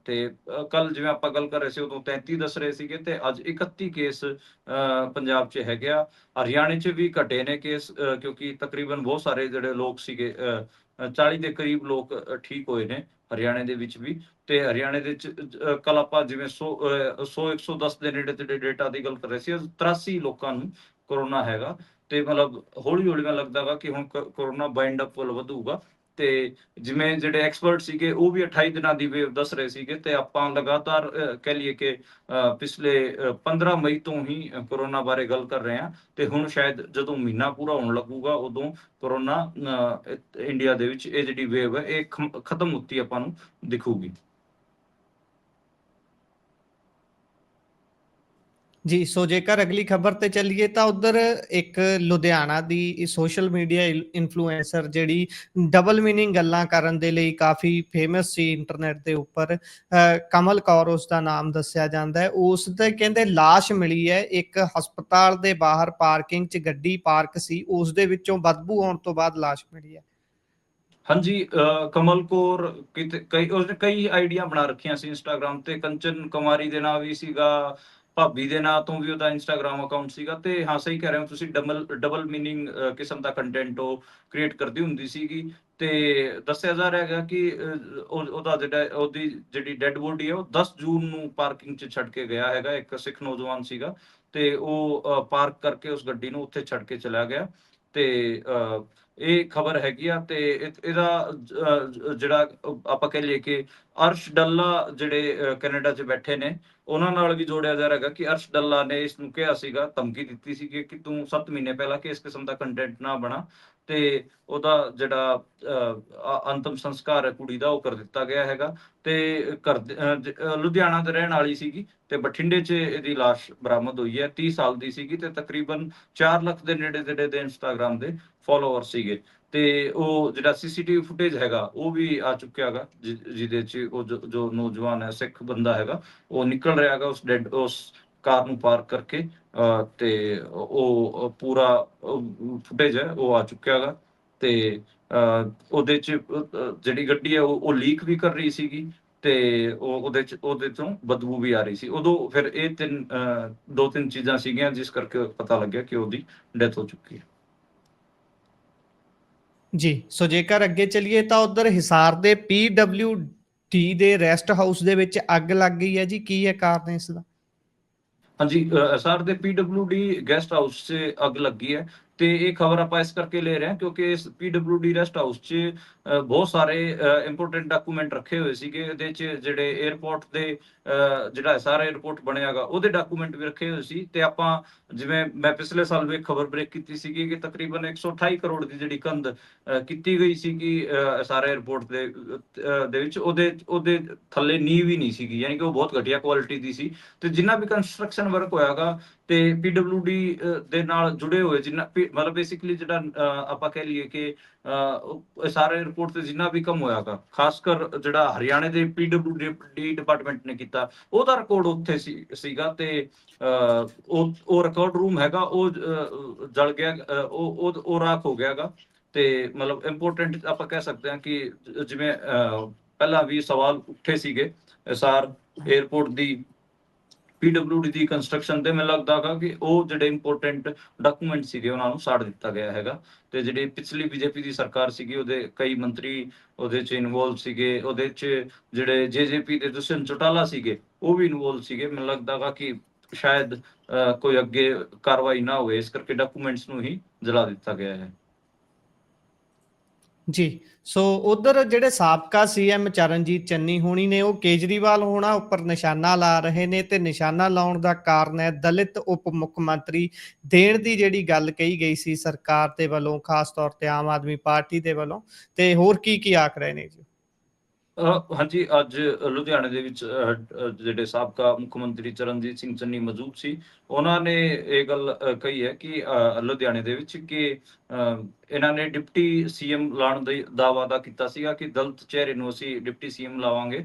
ਤੇ ਕੱਲ ਜਿਵੇਂ ਆਪਾਂ ਗੱਲ ਕਰ ਰਹੇ ਸੀ ਉਦੋਂ 33 ਦੱਸ ਰਹੇ ਸੀਗੇ ਤੇ ਅੱਜ 31 ਕੇਸ ਪੰਜਾਬ 'ਚ ਹੈਗੇ ਆ। ਹਰਿਆਣੇ 'ਚ ਵੀ ਘਟੇ ਨੇ ਕੇਸ ਕਿਉਂਕਿ ਤਕਰੀਬਨ ਬਹੁਤ ਸਾਰੇ ਜਿਹੜੇ ਲੋਕ ਸੀਗੇ 40 ਦੇ ਕਰੀਬ ਲੋਕ ਠੀਕ ਹੋਏ ਨੇ ਹਰਿਆਣੇ ਦੇ ਵਿੱਚ ਵੀ। ਤੇ ਹਰਿਆਣੇ ਦੇ ਵਿੱਚ ਕੱਲ ਆਪਾਂ ਜਿਵੇਂ 110 ਦੇ ਨੇੜੇ ਤੇੜੇ ਡੇਟਾ ਦੀ ਗੱਲ ਕਰ ਰਹੇ ਸੀ, 83 ਲੋਕਾਂ ਨੂੰ ਕੋਰੋਨਾ ਹੈਗਾ ਤੇ ਮਤਲਬ ਹੌਲੀ-ਹੌਲੀ ਮੈਨੂੰ ਲੱਗਦਾ ਵਾ ਕਿ ਹੁਣ ਕੋਰੋਨਾ ਬਾਈਂਡ ਅਪ ਵੱਲ ਵਧੂਗਾ। ਤੇ ਜਿਵੇਂ ਜਿਹੜੇ ਐਕਸਪਰਟ ਸੀਗੇ ਉਹ ਵੀ 28 ਦਿਨਾਂ ਦੀ ਵੇਵ ਦੱਸ ਰਹੇ ਸੀਗੇ ਤੇ ਆਪਾਂ ਲਗਾਤਾਰ ਕਹਿ ਲਈਏ ਕਿ ਪਿਛਲੇ 15 ਮਈ ਤੋਂ ਹੀ ਕੋਰੋਨਾ ਬਾਰੇ ਗੱਲ ਕਰ ਰਹੇ ਹਾਂ ਤੇ ਹੁਣ ਸ਼ਾਇਦ ਜਦੋਂ ਮਹੀਨਾ ਪੂਰਾ ਹੋਣ ਲੱਗੂਗਾ ਉਦੋਂ ਕੋਰੋਨਾ ਇੰਡੀਆ ਦੇ ਵਿੱਚ ਇਹ ਜਿਹੜੀ ਵੇਵ ਹੈ ਇਹ ਖਤਮ ਹੁੰਦੀ ਆਪਾਂ ਨੂੰ ਦਿਖੂਗੀ। ਜੀ, ਸੋ ਜੇਕਰ ਅਗਲੀ ਖਬਰ ਤੇ ਚੱਲੀਏ ਤਾਂ ਉੱਧਰ ਇੱਕ ਲੁਧਿਆਣਾ ਦੀ ਸੋਸ਼ਲ ਮੀਡੀਆ ਇਨਫਲੂਐਂਸਰ ਜਿਹੜੀ ਡਬਲ ਮੀਨਿੰਗ ਗੱਲਾਂ ਕਰਨ ਦੇ ਲਈ ਕਾਫੀ ਫੇਮਸ ਸੀ ਇੰਟਰਨੈਟ ਦੇ ਉੱਪਰ, ਕਮਲ ਕੌਰ ਉਸਦਾ ਨਾਮ ਦੱਸਿਆ ਜਾਂਦਾ ਹੈ। ਉਸ ਦੇ ਕਹਿੰਦੇ ਲਾਸ਼ ਮਿਲੀ ਹੈ ਇੱਕ ਹਸਪਤਾਲ ਦੇ ਬਾਹਰ, ਪਾਰਕਿੰਗ 'ਚ ਗੱਡੀ ਪਾਰਕ ਸੀ, ਉਸ ਦੇ ਵਿੱਚੋਂ ਬਦਬੂ ਆਉਣ ਤੋਂ ਬਾਅਦ ਲਾਸ਼ ਮਿਲੀ ਹੈ। ਹਾਂਜੀ, ਕਮਲ ਕੌਰ ਕਿਤੇ ਉਸਨੇ ਕਈ ਆਈਡੀਆਂ ਬਣਾ ਰੱਖੀਆਂ ਸੀ ਇੰਸਟਾਗ੍ਰਾਮ ਤੇ, ਕੰਚਨ ਕੁਮਾਰੀ ਦੇ ਨਾਂ ਵੀ ਸੀਗਾ, ਭਾਬੀ ਦੇ ਨਾਂ ਤੋਂ ਵੀ ਉਹਦਾ ਇੰਸਟਾਗ੍ਰਾਮ ਅਕਾਊਂਟ ਸੀਗਾ ਤੇ ਹਾਂ ਸਹੀ ਕਹਿ ਰਹੇ ਹੋ ਤੁਸੀਂ, ਡਬਲ ਮੀਨਿੰਗ ਕਿਸਮ ਦਾ ਕੰਟੈਂਟ ਉਹ ਕ੍ਰੀਏਟ ਕਰਦੀ ਹੁੰਦੀ ਸੀਗੀ। ਤੇ ਦੱਸਿਆ ਜਾ ਰਿਹਾ ਹੈਗਾ ਕਿ ਉਹਦਾ ਉਹਦੀ ਜਿਹੜੀ ਡੈਡ ਬੋਡੀ ਹੈ ਉਹ 10 ਜੂਨ ਨੂੰ ਪਾਰਕਿੰਗ 'ਚ ਛੱਡ ਕੇ ਗਿਆ ਹੈਗਾ, ਇੱਕ ਸਿੱਖ ਨੌਜਵਾਨ ਸੀਗਾ ਤੇ ਉਹ ਪਾਰਕ ਕਰਕੇ ਉਸ ਗੱਡੀ ਨੂੰ ਉੱਥੇ ਛੱਡ ਕੇ ਚਲਾ ਗਿਆ। ਤੇ ਇਹ ਖਬਰ ਹੈਗੀ ਆ ਤੇ ਇਹਦਾ ਜਿਹੜਾ ਆਪਾਂ ਕਹਿ ਲਈਏ ਕਿ ਅਰਸ਼ ਡੱਲਾ ਜਿਹੜੇ ਕੈਨੇਡਾ 'ਚ ਬੈਠੇ ਨੇ ਉਹਨਾਂ ਨਾਲ ਵੀ ਜੋੜਿਆ ਜਾ ਰਿਹਾ ਹੈਗਾ ਕਿ ਅਰਸ਼ ਡੱਲਾ ਨੇ ਇਸ ਨੂੰ ਕਿਹਾ ਸੀਗਾ, ਧਮਕੀ ਦਿੱਤੀ ਸੀ ਕਿ ਤੂੰ 7 ਮਹੀਨੇ ਪਹਿਲਾਂ ਕਿ ਇਸ ਕਿਸਮ ਦਾ ਕੰਟੈਂਟ ਨਾ ਬਣਾ ਤੇ ਉਹਦਾ ਜਿਹੜਾ ਅੰਤਮ ਸੰਸਕਾਰ ਹੈ ਕੁੜੀ ਦਾ ਉਹ ਕਰ ਦਿੱਤਾ ਗਿਆ ਹੈਗਾ। ਤੇ ਲੁਧਿਆਣਾ ਦੇ ਰਹਿਣ ਵਾਲੀ ਸੀਗੀ ਤੇ ਬਠਿੰਡੇ 'ਚ ਇਹਦੀ ਲਾਸ਼ ਬਰਾਮਦ ਹੋਈ ਹੈ। 30 ਸਾਲ ਦੀ ਸੀਗੀ ਤੇ ਤਕਰੀਬਨ 4 ਲੱਖ ਦੇ ਨੇੜੇ ਤੇੜੇ ਦੇ ਇੰਸਟਾਗ੍ਰਾਮ ਦੇ ਫਾਲੋਅਰ ਸੀਗੇ। ਤੇ ਉਹ ਜਿਹੜਾ ਸੀਸੀਟੀਵੀ ਫੁਟੇਜ ਹੈਗਾ ਉਹ ਵੀ ਆ ਚੁੱਕਿਆ ਹੈਗਾ ਜਿਹਦੇ 'ਚ ਉਹ ਜੋ ਨੌਜਵਾਨ ਹੈ ਸਿੱਖ ਬੰਦਾ ਹੈਗਾ ਉਹ ਨਿਕਲ ਰਿਹਾ ਹੈਗਾ ਉਸ ਕਾਰ ਨੂੰ ਪਾਰਕ ਕਰਕੇ ਤੇ ਉਹ ਪੂਰਾ ਫੁਟੇਜ ਹੈ ਉਹ ਆ ਚੁੱਕਿਆ ਹੈਗਾ। ਤੇ ਉਹਦੇ 'ਚ ਜਿਹੜੀ ਗੱਡੀ ਹੈ ਉਹ ਲੀਕ ਵੀ ਕਰ ਰਹੀ ਸੀਗੀ ਤੇ ਉਹਦੇ ਤੋਂ ਬਦਬੂ ਵੀ ਆ ਰਹੀ ਸੀ। ਉਦੋਂ ਫਿਰ ਇਹ 2-3 ਚੀਜ਼ਾਂ ਸੀਗੀਆਂ ਜਿਸ ਕਰਕੇ ਪਤਾ ਲੱਗਿਆ ਕਿ ਉਹਦੀ ਡੈਥ ਹੋ ਚੁੱਕੀ ਹੈ। ਜੀ, ਸੋ ਜੇਕਰ ਅੱਗੇ ਚੱਲੀਏ ਤਾਂ ਉੱਧਰ ਹਿਸਾਰ ਦੇ PWD ਦੇ ਰੈਸਟ ਹਾਊਸ ਦੇ ਵਿੱਚ ਅੱਗ ਲੱਗ ਗਈ ਹੈ ਜੀ, ਕੀ ਹੈ ਕਾਰਨ ਇਸ ਦਾ? ਹਾਂਜੀ, ਐਸਆਰ ਦੇ ਪੀਡਬਲਿਊਡੀ ਗੈਸਟ ਹਾਊਸ 'ਚ ਅੱਗ ਲੱਗੀ ਹੈ ਤੇ ਇਹ ਖਬਰ ਆਪਾਂ ਇਸ ਕਰਕੇ ਲੈ ਰਹੇ ਹਾਂ ਕਿਉਂਕਿ ਇਸ ਪੀਡਬਲਿਊਡੀ ਰੈਸਟ ਹਾਊਸ 'ਚ ਬਹੁਤ ਸਾਰੇ ਇੰਪੋਰਟੈਂਟ ਡਾਕੂਮੈਂਟ ਰੱਖੇ ਹੋਏ ਸੀਗੇ। ਇਹਦੇ 'ਚ ਜਿਹੜੇ 에ਅਰਪੋਰਟ ਦੇ ਜਿਹੜਾ ਐਸਆਰ 에ਅਰਪੋਰਟ ਬਣਿਆ ਗਾ ਉਹਦੇ ਡਾਕੂਮੈਂਟ ਵੀ ਰੱਖੇ ਹੋਏ ਸੀ ਤੇ ਆਪਾਂ ਜਿਵੇਂ ਮੈਂ ਪਿਛਲੇ ਸਾਲ ਵੀ ਇੱਕ ਖਬਰ ਬ੍ਰੇਕ ਕੀਤੀ ਸੀਗੀ ਕਿ ਤਕਰੀਬਨ 128 ਕਰੋੜ ਦੀ ਜਿਹੜੀ ਕੰਧ ਕੀਤੀ ਗਈ ਸੀਗੀ ਐਸਆਰ 에ਅਰਪੋਰਟ ਦੇ ਵਿੱਚ, ਉਹਦੇ ਥੱਲੇ ਨੀਂਹ ਵੀ ਨਹੀਂ ਸੀਗੀ, ਯਾਨੀ ਕਿ ਉਹ ਬਹੁਤ ਘਟੀਆ ਕੁਆਲਿਟੀ ਦੀ ਸੀ। ਤੇ ਜਿੰਨਾ ਵੀ ਕੰਸਟਰਕਸ਼ਨ ਵਰਕ ਹੋਇਆਗਾ ਤੇ ਪੀਡਬਲਿਊਡੀ ਦੇ ਨਾਲ ਜੁੜੇ ਹੋਏ ਜਿੰਨਾ ਮਤਲਬ ਬੇਸਿਕਲੀ ਜਿਹੜਾ ਆਪਾਂ ਕਹਿ ਲਈਏ ਕਿ ਸਾਰੇ ਰਿਪੋਰਟ ਤੇ ਜਿੰਨਾ ਵੀ ਕੰਮ ਹੋਇਆਗਾ, ਖਾਸ ਕਰ ਜਿਹੜਾ ਹਰਿਆਣੇ ਦੇ ਪੀਡਬਲਿਊਡੀ ਡਿਪਾਰਟਮੈਂਟ ਨੇ ਕੀਤਾ ਉਹਦਾ ਰਿਕਾਰਡ ਉੱਥੇ ਸੀਗਾ ਤੇ ਉਹ ਰਿਕਾਰਡ ਰੂਮ ਹੈਗਾ ਉਹ ਜਲ ਗਿਆ, ਉਹ ਰਾਖ ਹੋ ਗਿਆਗਾ। ਤੇ ਮਤਲਬ ਇੰਪੋਰਟੈਂਟ ਆਪਾਂ ਕਹਿ ਸਕਦੇ ਹਾਂ ਕਿ ਜਿਵੇਂ ਪਹਿਲਾਂ ਵੀ ਸਵਾਲ ਉੱਠੇ ਸੀਗੇ ਐਸਆਰ 에ਅਰਪੋਰਟ ਦੀ ਪੀਡਬਲਿਊਡੀ ਦੀ ਕੰਸਟਰਕਸ਼ਨ ਤੇ ਮੈਨੂੰ ਲੱਗਦਾ ਹੈਗਾ ਕਿ ਉਹ ਜਿਹੜੇ ਇੰਪੋਰਟੈਂਟ ਡਾਕੂਮੈਂਟ ਸੀਗੇ ਉਹਨਾਂ ਨੂੰ ਸਾੜ ਦਿੱਤਾ ਗਿਆ ਹੈਗਾ। ਤੇ ਜਿਹੜੀ ਪਿਛਲੀ ਬੀਜੇਪੀ ਦੀ ਸਰਕਾਰ ਸੀਗੀ ਉਹਦੇ ਕਈ ਮੰਤਰੀ ਉਹਦੇ 'ਚ ਇਨਵੋਲਵ ਸੀਗੇ, ਉਹਦੇ 'ਚ ਜਿਹੜੇ ਜੇਜੇਪੀ ਦੇ ਦੁਸ਼ਯੰਤ ਚੌਟਾਲਾ ਸੀਗੇ ਉਹ ਵੀ ਇਨਵੋਲਵ ਸੀਗੇ। ਮੈਨੂੰ ਲੱਗਦਾ ਹੈਗਾ ਕਿ ਸ਼ਾਇਦ ਕੋਈ ਅੱਗੇ ਕਾਰਵਾਈ ਨਾ ਹੋਵੇ ਇਸ ਕਰਕੇ ਡਾਕੂਮੈਂਟਸ ਨੂੰ ਹੀ ਜਲਾ ਦਿੱਤਾ ਗਿਆ ਹੈ। ਜੀ, ਸੋ ਉਧਰ ਜਿਹੜੇ ਸਾਬਕਾ ਸੀਐਮ ਚਰਨਜੀਤ ਚੰਨੀ ਹੋਣੀ ਨੇ ਉਹ ਕੇਜਰੀਵਾਲ ਹੋਣਾ ਉੱਪਰ ਨਿਸ਼ਾਨਾ ਲਾ ਰਹੇ ਨੇ ਤੇ ਨਿਸ਼ਾਨਾ ਲਾਉਣ ਦਾ ਕਾਰਨ ਹੈ ਦਲਿਤ ਉਪ ਮੁੱਖ ਮੰਤਰੀ ਦੇਣ ਦੀ ਜਿਹੜੀ ਗੱਲ ਕਹੀ ਗਈ ਸੀ ਸਰਕਾਰ ਦੇ ਵੱਲੋਂ, ਖਾਸ ਤੌਰ ਤੇ ਆਮ ਆਦਮੀ ਪਾਰਟੀ ਦੇ ਵੱਲੋਂ, ਤੇ ਹੋਰ ਕੀ ਆਖ ਰਹੇ ਨੇ ਜੀ? ਹਾਂਜੀ, ਅੱਜ ਲੁਧਿਆਣੇ ਦੇ ਵਿੱਚ ਜਿਹੜੇ ਸਾਬਕਾ ਮੁੱਖ ਮੰਤਰੀ ਚਰਨਜੀਤ ਸਿੰਘ ਚੰਨੀ ਮੌਜੂਦ ਸੀ। ਉਹਨਾਂ ਨੇ ਇਹ ਗੱਲ ਕਹੀ ਹੈ ਕਿ ਲੁਧਿਆਣੇ ਦੇ ਵਿੱਚ ਕਿ ਇਹਨਾਂ ਨੇ ਡਿਪਟੀ ਸੀਐਮ ਲਾਉਣ ਦਾ ਵਾਅਦਾ ਕੀਤਾ ਸੀਗਾ ਕਿ ਦਲਿਤ ਚਿਹਰੇ ਨੂੰ ਅਸੀਂ ਡਿਪਟੀ ਸੀਐਮ ਲਾਵਾਂਗੇ,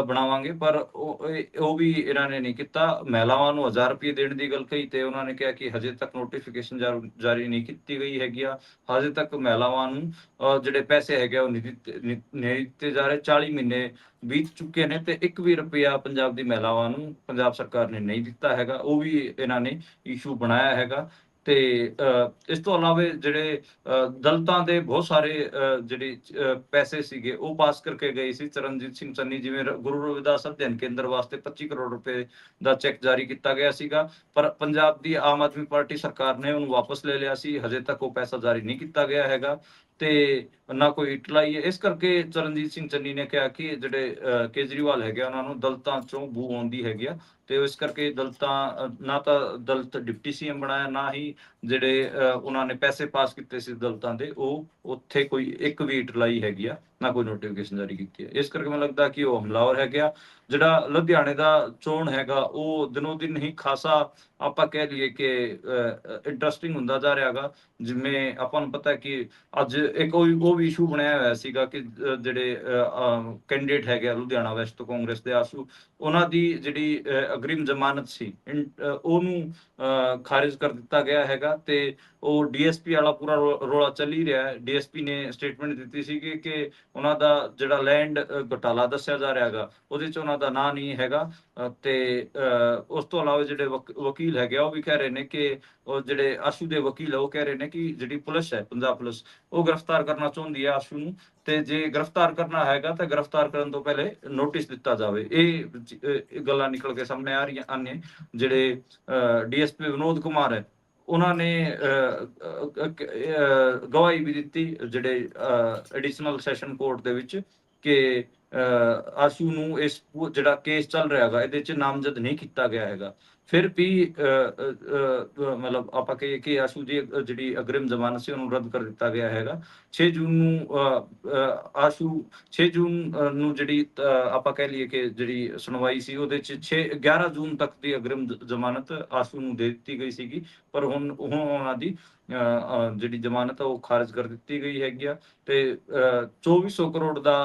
ਬਣਾਵਾਂਗੇ, ਪਰ ਉਹ ਵੀ ਇਹਨਾਂ ਨੇ ਨਹੀਂ ਕੀਤਾ। ਮਹਿਲਾਵਾਂ ਨੂੰ 1000 ਰੁਪਏ ਦੇਣ ਦੀ ਗੱਲ ਕਹੀ ਤੇ ਉਹਨਾਂ ਨੇ ਕਿਹਾ ਕਿ ਹਜੇ ਤੱਕ ਨੋਟੀਫਿਕੇਸ਼ਨ ਜਾਰੀ ਨਹੀਂ ਕੀਤੀ ਗਈ ਹੈਗੀ ਆ। ਹਜੇ ਤੱਕ ਮਹਿਲਾਵਾਂ ਨੂੰ ਜਿਹੜੇ ਪੈਸੇ ਹੈਗੇ ਉਹ ਨਹੀਂ ਦਿੱਤੇ ਜਾ ਰਹੇ। 40 ਮਹੀਨੇ ਬੀਤ ਚੁੱਕੇ ਨੇ ਤੇ 1 ਵੀ ਰੁਪਇਆ ਪੰਜਾਬ ਦੀ ਮਹਿਲਾਵਾਂ ਨੂੰ ਪੰਜਾਬ ਸਰਕਾਰ ਨੇ ਨਹੀਂ ਦਿੱਤਾ ਹੈਗਾ। ਉਹ ਵੀ ਇਹਨਾਂ ਨੇ ਇਸ਼ੂ ਬਣਾਇਆ ਹੈਗਾ। ਤੇ ਇਸ ਤੋਂ ਇਲਾਵੇ ਜਿਹੜੇ ਦਲਿਤਾਂ ਦੇ ਬਹੁਤ ਸਾਰੇ ਜਿਹੜੇ ਪੈਸੇ ਸੀਗੇ ਉਹ ਪਾਸ ਕਰਕੇ ਗਏ ਸੀ ਚਰਨਜੀਤ ਸਿੰਘ ਚੰਨੀ, ਜਿਵੇਂ ਗੁਰੂ ਰਵਿਦਾਸ ਅਧਿਐਨ ਕੇਂਦਰ ਵਾਸਤੇ 25 ਕਰੋੜ ਰੁਪਏ ਦਾ ਚੈੱਕ ਜਾਰੀ ਕੀਤਾ ਗਿਆ ਸੀਗਾ, ਪਰ ਪੰਜਾਬ ਦੀ ਆਮ ਆਦਮੀ ਪਾਰਟੀ ਸਰਕਾਰ ਨੇ ਉਹਨੂੰ ਵਾਪਸ ਲੈ ਲਿਆ ਸੀ। ਹਜੇ ਤੱਕ ਉਹ ਪੈਸਾ ਜਾਰੀ ਨਹੀਂ ਕੀਤਾ ਗਿਆ ਹੈਗਾ ਤੇ ਨਾ ਕੋਈ ਇੱਟ ਲਾਈ ਹੈ। ਇਸ ਕਰਕੇ ਚਰਨਜੀਤ ਸਿੰਘ ਚੰਨੀ ਨੇ ਕਿਹਾ ਕਿ ਜਿਹੜੇ ਕੇਜਰੀਵਾਲ ਹੈਗੇ ਉਹਨਾਂ ਨੂੰ ਦਲਿਤਾਂ ਚੋਂ ਬੂ ਆਉਂਦੀ ਹੈਗੀ ਆ ਤੇ ਇਸ ਕਰਕੇ ਦਲਿਤਾਂ ਨਾ ਤਾਂ ਦਲਿਤ ਡਿਪਟੀ ਸੀਐਮ ਬਣਾਇਆ, ਨਾ ਹੀ ਜਿਹੜੇ ਉਹਨਾਂ ਨੇ ਪੈਸੇ ਪਾਸ ਕੀਤੇ ਸੀ ਦਲਿਤਾਂ ਦੇ ਉਹ ਉੱਥੇ ਕੋਈ ਇੱਕ ਵੀ ਇੱਟ ਲਾਈ ਹੈਗੀ ਆ, ਨਾ ਕੋਈ ਨੋਟੀਫਿਕੇਸ਼ਨ ਜਾਰੀ ਕੀਤੀ ਹੈ। ਇਸ ਕਰਕੇ ਮੈਨੂੰ ਲੱਗਦਾ ਕਿ ਉਹ ਹਮਲਾਵਰ ਹੈਗੇ ਆ। ਜਿਹੜਾ ਲੁਧਿਆਣੇ ਦਾ ਚੋਣ ਹੈਗਾ ਉਹ ਦਿਨੋ ਦਿਨ ਹੀ ਖਾਸਾ ਆਪਾਂ ਕਹਿ ਲਈਏ ਕਿ ਇੰਟਰਸਟਿੰਗ ਹੁੰਦਾ ਜਾ ਰਿਹਾ ਹੈਗਾ। ਜਿਵੇਂ ਆਪਾਂ ਨੂੰ ਪਤਾ ਹੈ ਕਿ ਅੱਜ ਇੱਕ ਉਹ ਵੀ ਇਸ਼ੂ ਬਣਿਆ ਹੋਇਆ ਸੀਗਾ ਕਿ ਜਿਹੜੇ ਕੈਂਡੀਡੇਟ ਹੈਗੇ ਆ ਲੁਧਿਆਣਾ ਵੈਸਟ ਤੋਂ ਕਾਂਗਰਸ ਦੇ ਆਸ਼ੂ, ਉਹਨਾਂ ਦੀ ਜਿਹੜੀ ਅਗਰਿਮ ਜ਼ਮਾਨਤ ਸੀ ਉਹਨੂੰ ਖਾਰਿਜ ਕਰ ਦਿੱਤਾ ਗਿਆ ਹੈਗਾ ਤੇ ਉਹ ਡੀਐਸਪੀ ਵਾਲਾ ਪੂਰਾ ਰੋਲਾ ਚੱਲ ਹੀ ਰਿਹਾ ਹੈ। ਡੀਐਸਪੀ ਨੇ ਸਟੇਟਮੈਂਟ ਦਿੱਤੀ ਸੀ ਕਿ ਉਹਨਾਂ ਦਾ ਜਿਹੜਾ ਲੈਂਡ ਘੁਟਾਲਾ ਦੱਸਿਆ ਜਾ ਰਿਹਾ ਹੈਗਾ ਉਹਦੇ 'ਚ ਉਹਨਾਂ ਦਾ ਨਾਂ ਨਹੀਂ ਹੈਗਾ। ਤੇ ਉਸ ਤੋਂ ਇਲਾਵਾ ਜਿਹੜੇ ਵਕੀਲ ਹੈਗੇ ਆ ਉਹ ਵੀ ਕਹਿ ਰਹੇ ਨੇ ਕਿ ਉਹ ਜਿਹੜੇ ਆਸ਼ੂ ਦੇ ਵਕੀਲ ਆ ਉਹ ਕਹਿ ਰਹੇ ਨੇ ਕਿ ਜਿਹੜੀ ਪੁਲਿਸ ਹੈ, ਪੰਜਾਬ ਪੁਲਿਸ, ਉਹ ਗ੍ਰਿਫਤਾਰ ਕਰਨਾ ਚਾਹੁੰਦੀ ਹੈ ਆਸ਼ੂ ਨੂੰ ਤੇ ਜੇ ਗ੍ਰਿਫਤਾਰ ਕਰਨਾ ਹੈਗਾ ਤਾਂ ਗ੍ਰਿਫਤਾਰ ਕਰਨ ਤੋਂ ਪਹਿਲੇ ਨੋਟਿਸ ਦਿੱਤਾ ਜਾਵੇ। ਇਹ ਗੱਲਾਂ ਨਿਕਲ ਕੇ ਸਾਹਮਣੇ ਆ ਰਹੀਆਂ ਨੇ। ਜਿਹੜੇ ਡੀਐਸਪੀ ਵਿਨੋਦ ਕੁਮਾਰ ਹੈ ਉਹਨਾਂ ਨੇ ਗਵਾਹੀ ਵੀ ਦਿੱਤੀ ਜਿਹੜੇ ਐਡੀਸ਼ਨਲ ਸੈਸ਼ਨ ਕੋਰਟ ਦੇ ਵਿੱਚ ਕਿ ਆਸ਼ੂ ਨੂੰ ਇਸ ਜਿਹੜਾ ਕੇਸ ਚੱਲ ਰਿਹਾ ਹੈਗਾ ਇਹਦੇ 'ਚ ਨਾਮਜ਼ਦ ਨਹੀਂ ਕੀਤਾ ਗਿਆ ਹੈਗਾ। ਫਿਰ ਵੀ ਮਤਲਬ ਆਪਾਂ ਕਹੀਏ ਕਿ ਆਸ਼ੂ ਦੀ ਜਿਹੜੀ ਅਗਰਿਮ ਜ਼ਮਾਨਤ ਸੀ ਉਹਨੂੰ ਰੱਦ ਕਰ ਦਿੱਤਾ ਗਿਆ ਹੈਗਾ। 6 ਜੂਨ ਨੂੰ ਆਸ਼ੂ 6 ਜੂਨ ਨੂੰ ਜਿਹੜੀ ਆਪਾਂ ਕਹਿ ਲਈਏ ਕਿ ਜਿਹੜੀ ਸੁਣਵਾਈ ਸੀ ਉਹਦੇ 'ਚ 11 ਜੂਨ ਤੱਕ ਦੀ ਅਗਰਿਮ ਜ਼ਮਾਨਤ ਆਸ਼ੂ ਨੂੰ ਦੇ ਦਿੱਤੀ ਗਈ ਸੀਗੀ, ਪਰ ਹੁਣ ਉਹਨਾਂ ਦੀ ਜਿਹੜੀ ਜ਼ਮਾਨਤ ਉਹ ਖਾਰਜ ਕਰ ਦਿੱਤੀ ਗਈ ਹੈਗੀ ਆ ਤੇ 2400 ਕਰੋੜ ਦਾ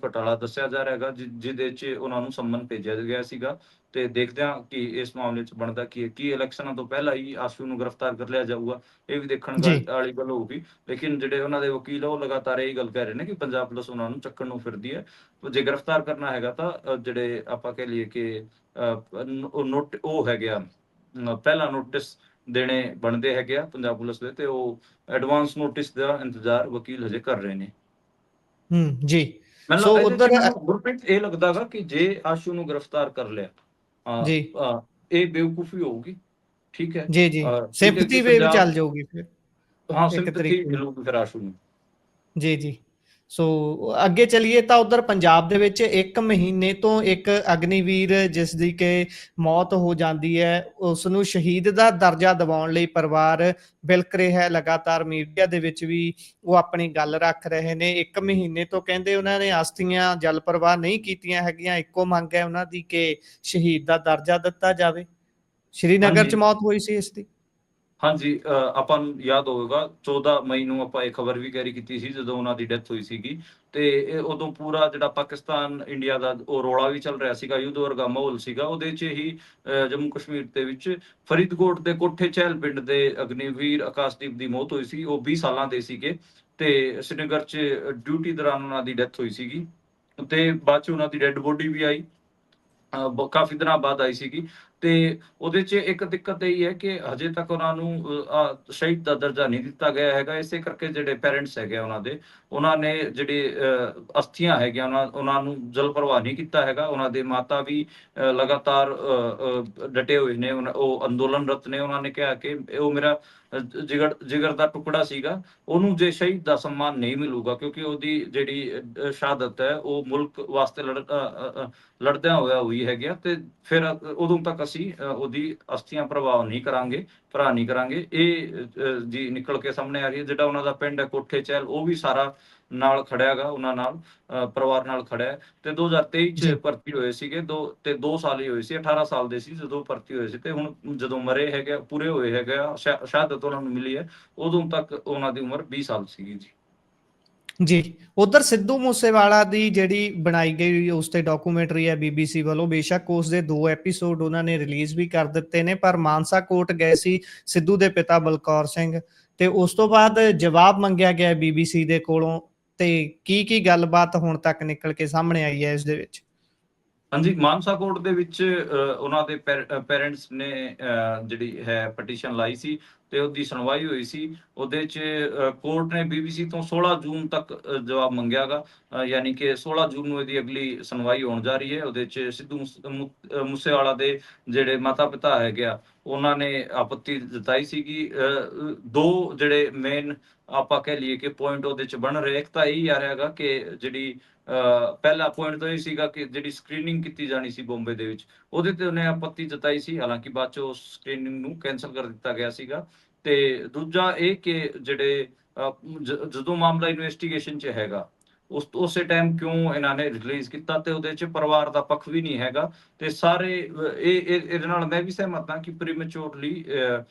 ਘੁਟਾਲਾ ਦੱਸਿਆ ਜਾ ਰਿਹਾ ਹੈਗਾ ਜਿਹਦੇ 'ਚ ਉਹਨਾਂ ਨੂੰ ਸੰਮਨ ਭੇਜਿਆ ਗਿਆ ਸੀਗਾ। ਤੇ ਦੇਖਦੇ ਹਾਂ ਕਿ ਇਸ ਮਾਮਲੇ 'ਚ ਬਣਦਾ ਕੀ ਇਲੈਕਸ਼ਨਾਂ ਤੋਂ ਪਹਿਲਾਂ ਹੀ ਆਸ਼ੂ ਨੂੰ ਗ੍ਰਿਫਤਾਰ ਕਰ ਲਿਆ ਜਾਊਗਾ, ਇਹ ਵੀ ਦੇਖਣ ਵਾਲੀ ਗੱਲ ਹੋਊਗੀ। ਲੇਕਿਨ ਜਿਹੜੇ ਉਹਨਾਂ ਦੇ ਵਕੀਲ ਆ ਉਹ ਲਗਾਤਾਰ ਇਹ ਗੱਲ ਕਹਿ ਰਹੇ ਨੇ ਕਿ ਪੰਜਾਬ ਪੁਲਿਸ ਉਹਨਾਂ ਨੂੰ ਚੱਕਣ ਨੂੰ ਫਿਰਦੀ ਹੈ। ਜੇ ਗ੍ਰਿਫਤਾਰ ਕਰਨਾ ਹੈਗਾ ਤਾਂ ਜਿਹੜੇ ਆਪਾਂ ਕਹਿ ਲਈਏ ਕਿ ਉਹ ਹੈਗੇ ਆ ਪਹਿਲਾ ਨੋਟਿਸ ਦੇਣੇ ਬਣਦੇ ਹੈਗੇ ਆ ਪੰਜਾਬ ਪੁਲਿਸ ਦੇ, ਤੇ ਉਹ ਐਡਵਾਂਸ ਨੋਟਿਸ ਦਾ ਇੰਤਜ਼ਾਰ ਵਕੀਲ ਹਜੇ ਕਰ ਰਹੇ ਨੇ। ਜੀ ਸੋ ਉਧਰ ਗੁਰਪ੍ਰੀਤ ਇਹ ਲੱਗਦਾ ਗਾ ਕਿ ਜੇ ਆਸ਼ੂ ਨੂੰ ਗ੍ਰਿਫਤਾਰ ਕਰ ਲਿਆ ਇਹ ਬੇਵਕੂਫੀ ਹੋਊਗੀ। ਠੀਕ ਹੈ ਜੀ ਸਿੰਪਥੀ ਵੇ ਵੀ ਚੱਲ ਜਾਊਗੀ ਫਿਰ। ਹਾਂ, ਸਿੰਪਥੀ ਮਿਲੂਗੀ ਫਿਰ ਆਸ਼ੂ ਨੂੰ। ਜੀ ਸੋ ਅੱਗੇ ਚਲੀਏ ਤਾਂ ਉਧਰ ਪੰਜਾਬ ਦੇ ਵਿੱਚ 1 ਮਹੀਨੇ ਤੋਂ ਇੱਕ ਅਗਨੀਵੀਰ ਜਿਸ ਦੀ ਕਿ ਮੌਤ ਹੋ ਜਾਂਦੀ ਹੈ ਉਸ ਨੂੰ ਸ਼ਹੀਦ ਦਾ ਦਰਜਾ ਦਿਵਾਉਣ ਲਈ ਪਰਿਵਾਰ ਬਿਲਕ ਰਿਹਾ ਹੈ। ਲਗਾਤਾਰ ਮੀਡੀਆ ਦੇ ਵਿੱਚ ਵੀ ਉਹ ਆਪਣੀ ਗੱਲ ਰੱਖ ਰਹੇ ਨੇ। 1 ਮਹੀਨੇ ਤੋਂ ਕਹਿੰਦੇ ਉਹਨਾਂ ਨੇ ਅਸਥੀਆਂ ਜਲ ਪ੍ਰਵਾਹ ਨਹੀਂ ਕੀਤੀਆਂ ਹੈਗੀਆਂ। ਇੱਕੋ ਮੰਗ ਹੈ ਉਹਨਾਂ ਦੀ ਕਿ ਸ਼ਹੀਦ ਦਾ ਦਰਜਾ ਦਿੱਤਾ ਜਾਵੇ। ਸ਼੍ਰੀਨਗਰ 'ਚ ਮੌਤ ਹੋਈ ਸੀ ਇਸ ਦੀ। ਹਾਂਜੀ, ਆਪਾਂ ਨੂੰ ਯਾਦ ਹੋਵੇਗਾ 14 ਮਈ ਨੂੰ ਆਪਾਂ ਇਹ ਖਬਰ ਵੀ ਕੈਰੀ ਕੀਤੀ ਸੀ ਜਦੋਂ ਉਹਨਾਂ ਦੀ ਡੈਥ ਹੋਈ ਸੀਗੀ ਤੇ ਉਦੋਂ ਪੂਰਾ ਜਿਹੜਾ ਪਾਕਿਸਤਾਨ ਇੰਡੀਆ ਦਾ ਉਹ ਰੌਲਾ ਵੀ ਚੱਲ ਰਿਹਾ ਸੀਗਾ, ਯੁੱਧ ਵਰਗਾ ਮਾਹੌਲ ਸੀਗਾ। ਉਹਦੇ 'ਚ ਹੀ ਜੰਮੂ ਕਸ਼ਮੀਰ ਦੇ ਵਿੱਚ ਫਰੀਦਕੋਟ ਦੇ ਕੋਠੇ ਚਹਿਲ ਪਿੰਡ ਦੇ ਅਗਨੀਵੀਰ ਆਕਾਸ਼ਦੀਪ ਦੀ ਮੌਤ ਹੋਈ ਸੀ। ਉਹ 20 ਸਾਲਾਂ ਦੇ ਸੀਗੇ ਤੇ ਸ਼੍ਰੀਨਗਰ 'ਚ ਡਿਊਟੀ ਦੌਰਾਨ ਉਹਨਾਂ ਦੀ ਡੈਥ ਹੋਈ ਸੀਗੀ ਤੇ ਬਾਅਦ 'ਚ ਉਹਨਾਂ ਦੀ ਡੈੱਡ ਬੋਡੀ ਵੀ ਆਈ, ਕਾਫੀ ਦਿਨਾਂ ਬਾਅਦ ਆਈ ਸੀਗੀ। ਤੇ ਉਹਦੇ 'ਚ ਇੱਕ ਦਿੱਕਤ ਇਹ ਹੈ ਕਿ ਹਜੇ ਤੱਕ ਉਹਨਾਂ ਨੂੰ ਸ਼ਹੀਦ ਦਾ ਦਰਜਾ ਨਹੀਂ ਦਿੱਤਾ ਗਿਆ ਹੈਗਾ। ਇਸੇ ਕਰਕੇ ਜਿਹੜੇ ਪੇਰੈਂਟਸ ਹੈਗੇ ਉਹਨਾਂ ਨੇ ਜਿਹੜੇ ਅਸਥੀਆਂ ਹੈਗੀਆਂ ਉਹਨਾਂ ਨੂੰ ਜਲ ਪ੍ਰਵਾਹ ਨਹੀਂ ਕੀਤਾ ਹੈਗਾ। ਉਹਨਾਂ ਦੇ ਮਾਤਾ ਵੀ ਲਗਾਤਾਰ ਡਟੇ ਹੋਏ ਨੇ, ਉਹ ਅੰਦੋਲਨਰਤ ਨੇ। ਉਹਨਾਂ ਨੇ ਕਿਹਾ ਕਿ ਉਹ ਮੇਰਾ ਜਿਗਰ ਦਾ ਟੁਕੜਾ ਸੀਗਾ, ਉਹਨੂੰ ਜੇ ਸ਼ਹੀਦ ਦਾ ਸਨਮਾਨ ਨਹੀਂ ਮਿਲੂਗਾ ਕਿਉਂਕਿ ਉਹਦੀ ਜਿਹੜੀ ਸ਼ਹਾਦਤ ਹੈ ਉਹ ਮੁਲਕ ਵਾਸਤੇ ਲੜਦਿਆਂ ਹੋਇਆ ਹੋਈ ਹੈਗੀ ਆ ਤੇ ਫਿਰ ਉਦੋਂ ਤੱਕ ਅਸੀਂ ਉਹਦੀ ਅਸਥੀਆਂ ਭਰਾ ਨਹੀਂ ਕਰਾਂਗੇ। ਇਹ ਜੀ ਨਿਕਲ ਕੇ ਸਾਹਮਣੇ ਆ ਰਹੀ ਹੈ। ਜਿਹੜਾ ਉਹਨਾਂ ਦਾ ਪਿੰਡ ਹੈ ਕੋਠੇ ਚਹਿਲ, ਉਹ ਵੀ ਸਾਰਾ ਨਾਲ ਖੜਿਆ ਗਾ, ਉਹਨਾਂ ਨਾਲ ਪਰਿਵਾਰ ਨਾਲ ਖੜਿਆ ਹੈ। ਤੇ 2023 ਚ ਜੀ। ਭਰਤੀ ਹੋਏ ਸੀਗੇ, 2 ਸਾਲ ਹੀ ਹੋਏ ਸੀ, 18 ਸਾਲ ਦੇ ਸੀ ਜਦੋਂ ਭਰਤੀ ਹੋਏ ਸੀ। ਤੇ ਹੁਣ ਜਦੋਂ ਮਰੇ ਹੈਗੇ ਆ, ਪੂਰੇ ਹੋਏ ਹੈਗੇ ਆ, ਸ਼ਹਾਦਤ ਉਹਨਾਂ ਨੂੰ ਮਿਲੀ ਹੈ, ਉਦੋਂ ਤੱਕ ਉਹਨਾਂ ਦੀ ਉਮਰ 20 ਸਾਲ ਸੀਗੀ ਜੀ। ਜੀ, ਉਧਰ ਸਿੱਧੂ ਮੂਸੇਵਾਲਾ ਦੀ ਜਿਹੜੀ ਬਣਾਈ ਗਈ ਉਸ ਤੇ ਡਾਕੂਮੈਂਟਰੀ ਹੈ BBC ਵੱਲੋਂ, ਬੇਸ਼ੱਕ ਉਸ ਦੇ 2 ਐਪੀਸੋਡ ਉਹਨਾਂ ਨੇ ਰਿਲੀਜ਼ ਵੀ ਕਰ ਦਿੱਤੇ ਨੇ, ਪਰ ਮਾਨਸਾ ਕੋਰਟ ਗਏ ਸੀ ਸਿੱਧੂ ਦੇ ਪਿਤਾ ਬਲਕੌਰ ਸਿੰਘ, ਤੇ ਉਸ ਤੋਂ ਬਾਅਦ ਜਵਾਬ ਮੰਗਿਆ ਗਿਆ BBC ਦੇ ਕੋਲੋਂ। ਤੇ ਕੀ ਗੱਲਬਾਤ ਹੁਣ ਤੱਕ ਨਿਕਲ ਕੇ ਸਾਹਮਣੇ ਆਈ ਹੈ ਇਸ ਦੇ ਵਿੱਚ? ਹਾਂਜੀ, ਮਾਨਸਾ ਕੋਰਟ ਦੇ ਵਿੱਚ ਉਹਨਾਂ ਦੇ ਪੇਰੈਂਟਸ ਨੇ ਜਿਹੜੀ ਹੈ ਪਟੀਸ਼ਨ ਲਾਈ ਸੀ ਤੇ ਉਹਦੀ ਸੁਣਵਾਈ ਹੋਈ ਸੀ। ਉਹਦੇ 'ਚ ਕੋਰਟ ਨੇ BBC ਤੋਂ 16 ਜੂਨ ਤੱਕ ਜਵਾਬ ਮੰਗਿਆ ਗਾ, ਯਾਨੀ ਕਿ 16 ਜੂਨ ਨੂੰ ਇਹਦੀ ਅਗਲੀ ਸੁਣਵਾਈ ਹੋਣ ਜਾ ਰਹੀ ਹੈ। ਉਹਦੇ 'ਚ ਸਿੱਧੂ ਮੂਸੇਵਾਲਾ ਦੇ ਜਿਹੜੇ ਮਾਤਾ ਪਿਤਾ ਹੈਗੇ ਆ, ਉਹਨਾਂ ਨੇ ਆਪੱਤੀ ਜਤਾਈ ਸੀਗੀ। 2 ਜਿਹੜੇ ਮੇਨ ਆਪਾਂ ਕਹਿ ਲਈਏ ਕਿ ਪੁਆਇੰਟ ਉਹਦੇ 'ਚ ਬਣ ਰਹੇ। ਇੱਕ ਤਾਂ ਇਹੀ ਆ ਰਿਹਾ ਹੈਗਾ ਕਿ ਜਿਹੜੀ ਪਹਿਲਾ ਪੁਆਇੰਟ ਤਾਂ ਇਹ ਸੀਗਾ ਕਿ ਜਿਹੜੀ ਸਕਰੀਨਿੰਗ ਕੀਤੀ ਜਾਣੀ ਸੀ ਬੰਬੇ ਦੇ ਵਿੱਚ, ਉਹਦੇ ਤੇ ਉਹਨੇ ਆਪੱਤੀ ਜਤਾਈ ਸੀ। ਹਾਲਾਂਕਿ ਬਾਅਦ 'ਚ ਉਸ ਸਕਰੀਨਿੰਗ ਨੂੰ ਕੈਂਸਲ ਕਰ ਦਿੱਤਾ ਗਿਆ ਸੀਗਾ। ਤੇ ਦੂਜਾ ਇਹ ਕਿ ਜਿਹੜੇ ਜਦੋਂ ਮਾਮਲਾ ਇਨਵੈਸਟੀਗੇਸ਼ਨ 'ਚ ਹੈਗਾ, ਉਸੇ ਟਾਈਮ ਕਿਉਂ ਇਹਨਾਂ ਨੇ ਰਿਲੀਜ਼ ਕੀਤਾ, ਤੇ ਉਹਦੇ 'ਚ ਪਰਿਵਾਰ ਦਾ ਪੱਖ ਵੀ ਨਹੀਂ ਹੈਗਾ। ਤੇ ਸਾਰੇ ਇਹਦੇ ਨਾਲ ਮੈਂ ਵੀ ਸਹਿਮਤ ਹਾਂ ਕਿ ਪ੍ਰੀਮੈਚੁਰਲੀ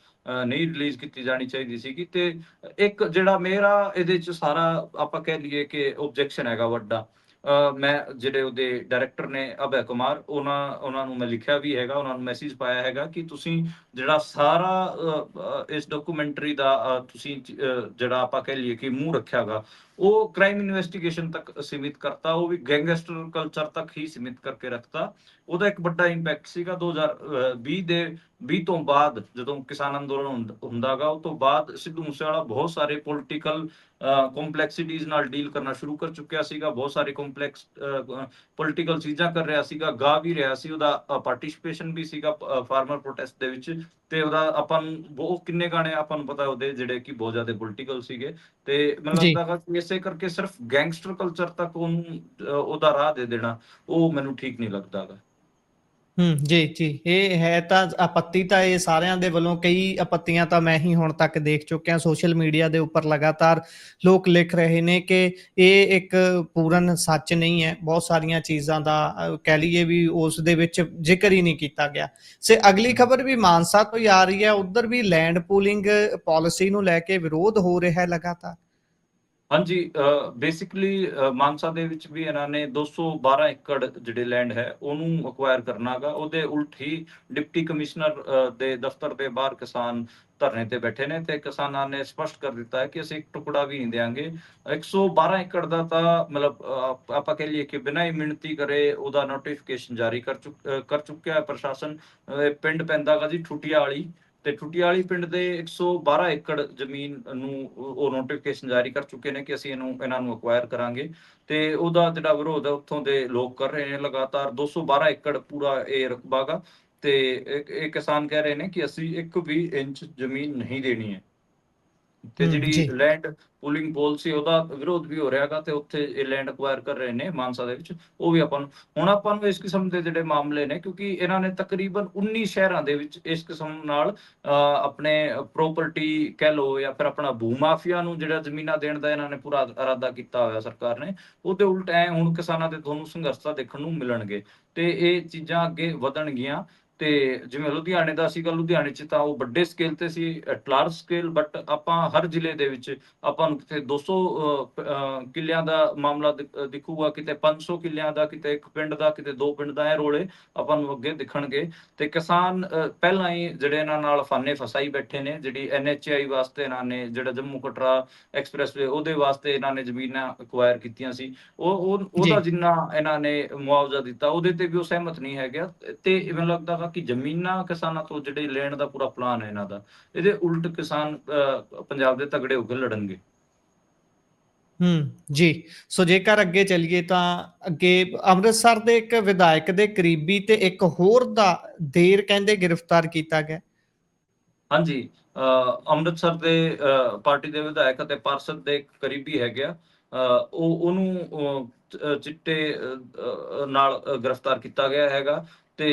ਨਹੀਂ ਰਿਲੀਜ਼ ਕੀਤੀ ਜਾਣੀ ਚਾਹੀਦੀ ਸੀਗੀ। ਤੇ ਇੱਕ ਜਿਹੜਾ ਮੇਰਾ ਇਹਦੇ 'ਚ ਸਾਰਾ ਆਪਾਂ ਕਹਿ ਲਈਏ ਕਿ ਓਬਜੈਕਸ਼ਨ ਹੈਗਾ ਵੱਡਾ, ਮੈਂ ਜਿਹੜੇ ਉਹਦੇ ਡਾਇਰੈਕਟਰ ਨੇ ਅਭੈ ਕੁਮਾਰ, ਉਹਨਾਂ ਨੂੰ ਮੈਂ ਲਿਖਿਆ ਵੀ ਹੈਗਾ, ਉਹਨਾਂ ਨੂੰ ਮੈਸੇਜ ਪਾਇਆ ਹੈਗਾ ਕਿ ਤੁਸੀਂ ਜਿਹੜਾ ਸਾਰਾ ਇਸ ਡਾਕੂਮੈਂਟਰੀ ਦਾ ਤੁਸੀਂ ਜਿਹੜਾ ਆਪਾਂ ਕਹਿ ਲਈਏ ਕਿ ਮੂੰਹ ਰੱਖਿਆ ਗਾ, ਉਹ ਕ੍ਰਾਈਮ ਇਨਵੈਸਟੀਗੇਸ਼ਨ ਤੱਕ ਸੀਮਿਤ ਕਰਤਾ, ਉਹ ਵੀ ਗੈਂਗਸਟਰ ਕਲਚਰ ਤੱਕ ਹੀ ਸੀਮਿਤ ਕਰਕੇ ਰੱਖਤਾ। ਉਹਦਾ ਇੱਕ ਵੱਡਾ ਇੰਪੈਕਟ ਸੀਗਾ 2020 ਤੋਂ ਬਾਅਦ, ਜਦੋਂ ਕਿਸਾਨ ਅੰਦੋਲਨ ਹੁੰਦਾਗਾ, ਉਹ ਤੋਂ ਬਾਅਦ ਸਿੱਧੂ ਮੂਸੇਵਾਲਾ ਬਹੁਤ ਸਾਰੇ ਪੋਲੀਟੀਕਲ ਕੰਪਲੈਕਸਿਟੀਜ਼ ਨਾਲ ਡੀਲ ਕਰਨਾ ਸ਼ੁਰੂ ਕਰ ਚੁੱਕਿਆ ਸੀਗਾ। ਬਹੁਤ ਸਾਰੇ ਕੰਪਲੈਕਸ ਪੋਲੀਟੀਕਲ ਚੀਜ਼ਾਂ ਕਰ ਰਿਹਾ ਸੀਗਾ, ਗਾ ਵੀ ਰਿਹਾ ਸੀ, ਉਹਦਾ ਪਾਰਟਿਸਿਪੇਸ਼ਨ ਵੀ ਸੀਗਾ ਫਾਰਮਰ ਪ੍ਰੋਟੈਸਟ ਦੇ ਵਿੱਚ। ਤੇ ਉਹਦਾ ਆਪਾਂ ਨੂੰ ਬਹੁਤ ਕਿੰਨੇ ਗਾਣੇ ਆਪਾਂ ਨੂੰ ਪਤਾ ਉਹਦੇ ਜਿਹੜੇ ਕਿ ਬਹੁਤ ਜ਼ਿਆਦਾ ਪੋਲੀਟੀਕਲ ਸੀਗੇ। ਤੇ ਮੈਨੂੰ ਜੀ। ਲੱਗਦਾ ਹੈ ਕਿ ਇਸੇ ਕਰਕੇ ਸਿਰਫ ਗੈਂਗਸਟਰ ਕਲਚਰ ਤੱਕ ਉਹਨੂੰ ਉਹਦਾ ਰਾਹ ਦੇ ਦੇਣਾ, ਉਹ ਮੈਨੂੰ ਠੀਕ ਨਹੀਂ ਲੱਗਦਾ ਗਾ। ਜੀ। ਇਹ ਹੈ ਤਾਂ ਆਪੱਤੀ, ਤਾਂ ਇਹ ਸਾਰਿਆਂ ਦੇ ਵੱਲੋਂ, ਕਈ ਆਪੱਤੀਆਂ ਤਾਂ ਮੈਂ ਹੀ ਹੁਣ ਤੱਕ ਦੇਖ ਚੁੱਕਿਆ ਸੋਸ਼ਲ ਮੀਡੀਆ ਦੇ ਉੱਪਰ। ਲਗਾਤਾਰ ਲੋਕ ਲਿਖ ਰਹੇ ਨੇ ਕਿ ਇਹ ਇੱਕ ਪੂਰਨ ਸੱਚ ਨਹੀਂ ਹੈ, ਬਹੁਤ ਸਾਰੀਆਂ ਚੀਜ਼ਾਂ ਦਾ ਕਹਿ ਲਈਏ ਵੀ ਉਸ ਦੇ ਵਿੱਚ ਜ਼ਿਕਰ ਹੀ ਨਹੀਂ ਕੀਤਾ ਗਿਆ। ਅਗਲੀ ਖਬਰ ਵੀ ਮਾਨਸਾ ਤੋਂ ਹੀ ਆ ਰਹੀ ਹੈ, ਉੱਧਰ ਵੀ ਲੈਂਡ ਪੂਲਿੰਗ ਪਾਲਿਸੀ ਨੂੰ ਲੈ ਕੇ ਵਿਰੋਧ ਹੋ ਰਿਹਾ ਹੈ ਲਗਾਤਾਰ। ਹਾਂਜੀ, ਬੇਸਿਕਲੀ ਮਾਨਸਾ ਦੇ ਵਿੱਚ ਵੀ ਇਹਨਾਂ ਨੇ 212 ਏਕੜ ਜਿਹੜੇ ਲੈਂਡ ਹੈ ਉਹਨੂੰ ਅਕਵਾਇਰ ਕਰਨਾਗਾ। ਉਹਦੇ ਉਲਟ ਹੀ ਡਿਪਟੀ ਕਮਿਸ਼ਨਰ ਦੇ ਦਫ਼ਤਰ ਦੇ ਬਾਹਰ ਕਿਸਾਨ ਧਰਨੇ ਤੇ ਬੈਠੇ ਨੇ, ਤੇ ਕਿਸਾਨਾਂ ਨੇ ਸਪਸ਼ਟ ਕਰ ਦਿੱਤਾ ਹੈ ਕਿ ਅਸੀਂ ਇੱਕ ਟੁਕੜਾ ਵੀ ਨਹੀਂ ਦੇਵਾਂਗੇ। 112 ਏਕੜ ਦਾ ਤਾਂ ਮਤਲਬ ਆਪਾਂ ਕਹਿ ਲਈਏ ਕਿ ਬਿਨਾਂ ਹੀ ਮਿਣਤੀ ਕਰੇ ਉਹਦਾ ਨੋਟੀਫਿਕੇਸ਼ਨ ਜਾਰੀ ਕਰ ਚੁੱਕਿਆ ਹੈ ਪ੍ਰਸ਼ਾਸਨ। ਪਿੰਡ ਪੈਂਦਾ ਗਾ ਜੀ ਠੁੱਟੀਆਂ ਵਾਲੀ, ਤੇ ਠੁੱਟੀਆਂ ਵਾਲੀ ਪਿੰਡ ਦੇ 112 ਏਕੜ ਜ਼ਮੀਨ ਨੂੰ ਉਹ ਨੋਟੀਫਿਕੇਸ਼ਨ ਜਾਰੀ ਕਰ ਚੁੱਕੇ ਨੇ ਕਿ ਅਸੀਂ ਇਹਨਾਂ ਨੂੰ ਅਕਵਾਇਰ ਕਰਾਂਗੇ। ਤੇ ਉਹਦਾ ਜਿਹੜਾ ਵਿਰੋਧ ਹੈ ਉੱਥੋਂ ਦੇ ਲੋਕ ਕਰ ਰਹੇ ਨੇ ਲਗਾਤਾਰ। 212 ਏਕੜ ਪੂਰਾ ਇਹ ਰਕਬਾ ਗਾ, ਤੇ ਇਹ ਕਿਸਾਨ ਕਹਿ ਰਹੇ ਨੇ ਕਿ ਅਸੀਂ 1 ਵੀ ਇੰਚ ਜ਼ਮੀਨ ਨਹੀਂ ਦੇਣੀ ਹੈ। ਤੇ ਜਿਹੜੀ ਜੀ। ਲੈਂਡ ਪੂਲਿੰਗ ਪਾਲਿਸੀ, ਉਹਦਾ ਵਿਰੋਧ ਵੀ ਹੋ ਰਿਹਾਗਾ, ਤੇ ਉੱਥੇ ਇਹ ਲੈਂਡ ਅਕਵਾਇਰ ਕਰ ਰਹੇ ਨੇ ਮਾਨਸਾ ਦੇ ਵਿੱਚ। ਉਹ ਵੀ ਆਪਾਂ ਨੂੰ ਇਸ ਕਿਸਮ ਦੇ ਜਿਹੜੇ ਮਾਮਲੇ ਨੇ, ਕਿਉਂਕਿ ਇਹਨਾਂ ਨੇ ਤਕਰੀਬਨ 19 ਸ਼ਹਿਰਾਂ ਦੇ ਵਿੱਚ ਇਸ ਕਿਸਮ ਨਾਲ ਆਪਣੇ ਪ੍ਰੋਪਰਟੀ ਕਹਿ ਲਓ ਜਾਂ ਫਿਰ ਆਪਣਾ ਭੂ ਮਾਫੀਆ ਨੂੰ ਜਿਹੜਾ ਜ਼ਮੀਨਾਂ ਦੇਣ ਦਾ ਇਹਨਾਂ ਨੇ ਪੂਰਾ ਇਰਾਦਾ ਕੀਤਾ ਹੋਇਆ ਸਰਕਾਰ ਨੇ। ਉਹਦੇ ਉਲਟ ਹੁਣ ਕਿਸਾਨਾਂ ਦੇ ਤੁਹਾਨੂੰ ਸੰਘਰਸ਼ ਤਾਂ ਦੇਖਣ ਨੂੰ ਮਿਲਣਗੇ, ਤੇ ਇਹ ਚੀਜ਼ਾਂ ਅੱਗੇ ਵਧਣਗੀਆਂ। ਤੇ ਜਿਵੇਂ ਲੁਧਿਆਣੇ ਦਾ ਸੀਗਾ, ਲੁਧਿਆਣੇ 'ਚ ਤਾਂ ਉਹ ਵੱਡੇ ਸਕੇਲ ਤੇ ਸੀ, ਐਟ ਲਾਰਜ ਸਕੇਲ, ਬਟ ਆਪਾਂ ਹਰ ਜ਼ਿਲ੍ਹੇ ਦੇ ਵਿੱਚ ਆਪਾਂ ਨੂੰ ਕਿਤੇ 200 ਕਿੱਲਿਆਂ ਦਾ ਮਾਮਲਾ ਦਿਖੂਗਾ, ਕਿਤੇ 500 ਕਿੱਲਿਆਂ ਦਾ, ਕਿਤੇ ਇੱਕ ਪਿੰਡ ਦਾ, ਕਿਤੇ 2 ਪਿੰਡ ਦਾ। ਇਹ ਰੋਲੇ ਆਪਾਂ ਨੂੰ ਅੱਗੇ ਦਿਖਣਗੇ। ਤੇ ਕਿਸਾਨ ਪਹਿਲਾਂ ਹੀ ਜਿਹੜੇ ਇਹਨਾਂ ਨਾਲ ਫਾਨੇ ਫਸਾਈ ਬੈਠੇ ਨੇ। ਜਿਹੜੀ NHI ਵਾਸਤੇ ਇਹਨਾਂ ਨੇ, ਜਿਹੜਾ ਜੰਮੂ ਕਟਰਾ ਐਕਸਪ੍ਰੈਸਵੇ, ਉਹਦੇ ਵਾਸਤੇ ਇਹਨਾਂ ਨੇ ਜ਼ਮੀਨਾਂ ਅਕਵਾਇਰ ਕੀਤੀਆਂ ਸੀ, ਉਹਦਾ ਜਿੰਨਾ ਇਹਨਾਂ ਨੇ ਮੁਆਵਜ਼ਾ ਦਿੱਤਾ ਉਹਦੇ ਤੇ ਵੀ ਉਹ ਸਹਿਮਤ ਨਹੀਂ ਹੈਗਾ। ਤੇ ਮੈਨੂੰ ਲੱਗਦਾ ਵਾ ਕਿ ਜ਼ਮੀਨਾਂ ਕਿਸਾਨਾਂ ਤੋਂ ਜਿਹੜੇ ਲੈਣ ਦਾ ਪੂਰਾ ਪਲਾਨ ਹੈ ਇਹਨਾਂ ਦਾ, ਇਹਦੇ ਉਲਟ ਕਿਸਾਨ ਪੰਜਾਬ ਦੇ ਤਗੜੇ ਹੋ ਕੇ ਲੜਨਗੇ। ਜੀ। ਸੋ ਜੇਕਰ ਅੱਗੇ ਚੱਲੀਏ ਤਾਂ ਅੱਗੇ ਅੰਮ੍ਰਿਤਸਰ ਦੇ ਇੱਕ ਵਿਧਾਇਕ ਦੇ ਕਰੀਬੀ ਤੇ ਇੱਕ ਹੋਰ ਦਾ ਦੇਰ ਕਹਿੰਦੇ ਗ੍ਰਿਫਤਾਰ ਕੀਤਾ ਗਿਆ। ਹਾਂਜੀ, ਅੰਮ੍ਰਿਤਸਰ ਦੇ ਪਾਰਟੀ ਦੇ ਵਿਧਾਇਕ ਅਤੇ ਪਾਰਸ਼ਦ ਦੇ ਕਰੀਬੀ ਹੈਗੇ ਆ। ਉਹਨੂੰ ਚਿੱਟੇ ਨਾਲ ਗ੍ਰਿਫਤਾਰ ਕੀਤਾ ਗਿਆ ਹੈਗਾ। ਤੇ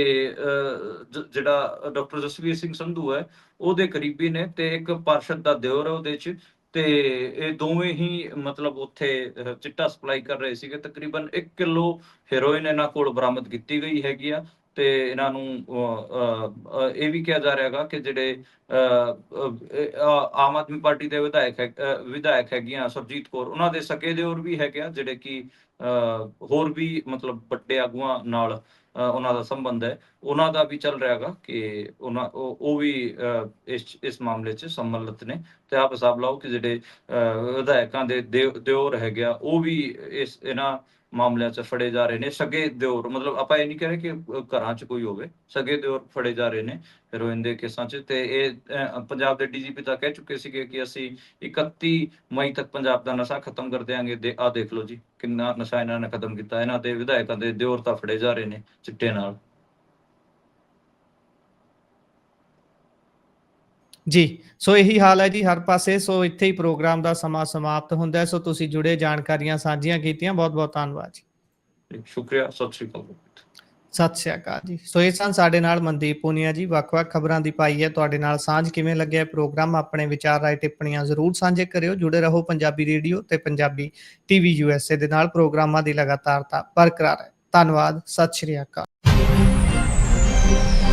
ਜਿਹੜਾ ਡਾਕਟਰ ਜਸਵੀਰ ਸਿੰਘ ਸੰਧੂ ਹੈ ਉਹਦੇ ਕਰੀਬੀ ਨੇ, ਤੇ ਇੱਕ ਪਾਰਸ਼ਦ ਦਾ ਦਿਓਰ ਹੈ ਉਹਦੇ 'ਚ, ਤੇ ਇਹ ਦੋਵੇਂ ਹੀ ਮਤਲਬ ਉੱਥੇ ਚਿੱਟਾ ਸਪਲਾਈ ਕਰ ਰਹੇ ਸੀਗੇ। ਤਕਰੀਬਨ 1 ਕਿਲੋ ਹੈਰੋਇਨ ਇਹਨਾਂ ਕੋਲ ਬਰਾਮਦ ਕੀਤੀ ਗਈ ਹੈਗੀ ਆ, ਤੇ ਇਹਨਾਂ ਨੂੰ ਇਹ ਵੀ ਕਿਹਾ ਜਾ ਰਿਹਾ ਹੈਗਾ ਕਿ ਜਿਹੜੇ ਆਮ ਆਦਮੀ ਪਾਰਟੀ ਦੇ ਵਿਧਾਇਕ ਹੈਗੀਆਂ ਸੁਰਜੀਤ ਕੌਰ, ਉਹਨਾਂ ਦੇ ਸਕੇ ਦਿਓਰ ਵੀ ਹੈਗੇ ਆ, ਜਿਹੜੇ ਕਿ ਹੋਰ ਵੀ ਮਤਲਬ ਵੱਡੇ ਆਗੂਆਂ ਨਾਲ ਉਹਨਾਂ ਦਾ ਸੰਬੰਧ ਹੈ। ਉਹਨਾਂ ਦਾ ਵੀ ਚੱਲ ਰਿਹਾ ਹੈਗਾ ਕਿ ਉਹ ਵੀ ਇਸ ਮਾਮਲੇ 'ਚ ਸੰਮਿਲਿਤ ਨੇ। ਤੇ ਆਪ ਹਿਸਾਬ ਲਾਓ ਕਿ ਜਿਹੜੇ ਵਿਧਾਇਕਾਂ ਦੇ ਦਿਓਰ ਹੈਗੇ ਆ, ਉਹ ਵੀ ਇਹਨਾਂ ਮਾਮਲਿਆਂ 'ਚ ਫੜੇ ਜਾ ਰਹੇ ਨੇ। ਸਗੇ ਦਿਓਰ, ਮਤਲਬ ਆਪਾਂ ਇਹ ਨਹੀਂ ਕਹਿ ਰਹੇ ਕਿ ਘਰਾਂ 'ਚ ਕੋਈ ਹੋਵੇ, ਸਗੇ ਦਿਓਰ ਫੜੇ ਜਾ ਰਹੇ ਨੇ ਹੈਰੋਇਨ ਦੇ ਕੇਸਾਂ 'ਚ। ਤੇ ਇਹ ਪੰਜਾਬ ਦੇ ਡੀਜੀਪੀ ਤਾਂ ਕਹਿ ਚੁੱਕੇ ਸੀਗੇ ਕਿ ਅਸੀਂ 31 ਮਈ ਤੱਕ ਪੰਜਾਬ ਦਾ ਨਸ਼ਾ ਖਤਮ ਕਰ ਦਿਆਂਗੇ। ਆਹ ਦੇਖ ਲਓ ਜੀ, ਕਿੰਨਾ ਨਸ਼ਾ ਇਹਨਾਂ ਨੇ ਖਤਮ ਕੀਤਾ। ਇਹਨਾਂ ਦੇ ਵਿਧਾਇਕਾਂ ਦੇ ਦਿਓਰ ਤਾਂ ਫੜੇ ਜਾ ਰਹੇ ਨੇ ਚਿੱਟੇ ਨਾਲ। ਜੀ, ਸੋ ਇਹੀ ਹਾਲ ਹੈ ਜੀ ਹਰ ਪਾਸੇ। ਸੋ ਇੱਥੇ ਹੀ ਪ੍ਰੋਗਰਾਮ ਦਾ ਸਮਾਂ ਸਮਾਪਤ ਹੁੰਦਾ ਹੈ। ਸੋ ਤੁਸੀਂ ਜੁੜੇ, ਜਾਣਕਾਰੀਆਂ ਸਾਂਝੀਆਂ ਕੀਤੀਆਂ, ਬਹੁਤ-ਬਹੁਤ ਧੰਨਵਾਦ ਜੀ। ਸ਼ੁਕਰੀਆ, ਸਤਿ ਸ਼੍ਰੀ ਅਕਾਲ। ਸਤਿ ਸ਼੍ਰੀ ਅਕਾਲ ਜੀ। ਸੋ ਇਹ ਸਨ ਸਾਡੇ ਨਾਲ ਮਨਦੀਪ ਪੂਨੀਆ ਜੀ। ਵੱਖ-ਵੱਖ ਖਬਰਾਂ ਦੀ ਪਾਈ ਹੈ ਤੁਹਾਡੇ ਨਾਲ ਸਾਂਝ। ਕਿਵੇਂ ਲੱਗਿਆ ਪ੍ਰੋਗਰਾਮ? ਆਪਣੇ ਵਿਚਾਰ, ਰਾਏ, ਟਿੱਪਣੀਆਂ ਜ਼ਰੂਰ ਸਾਂਝੇ ਕਰਿਓ। ਜੁੜੇ ਰਹੋ ਪੰਜਾਬੀ ਰੇਡੀਓ ਤੇ ਪੰਜਾਬੀ ਟੀਵੀ USA ਦੇ ਨਾਲ। ਪ੍ਰੋਗਰਾਮਾਂ ਦੀ ਲਗਾਤਾਰਤਾ ਬਰਕਰਾਰ ਹੈ। ਧੰਨਵਾਦ, ਸਤਿ ਸ਼੍ਰੀ ਅਕਾਲ।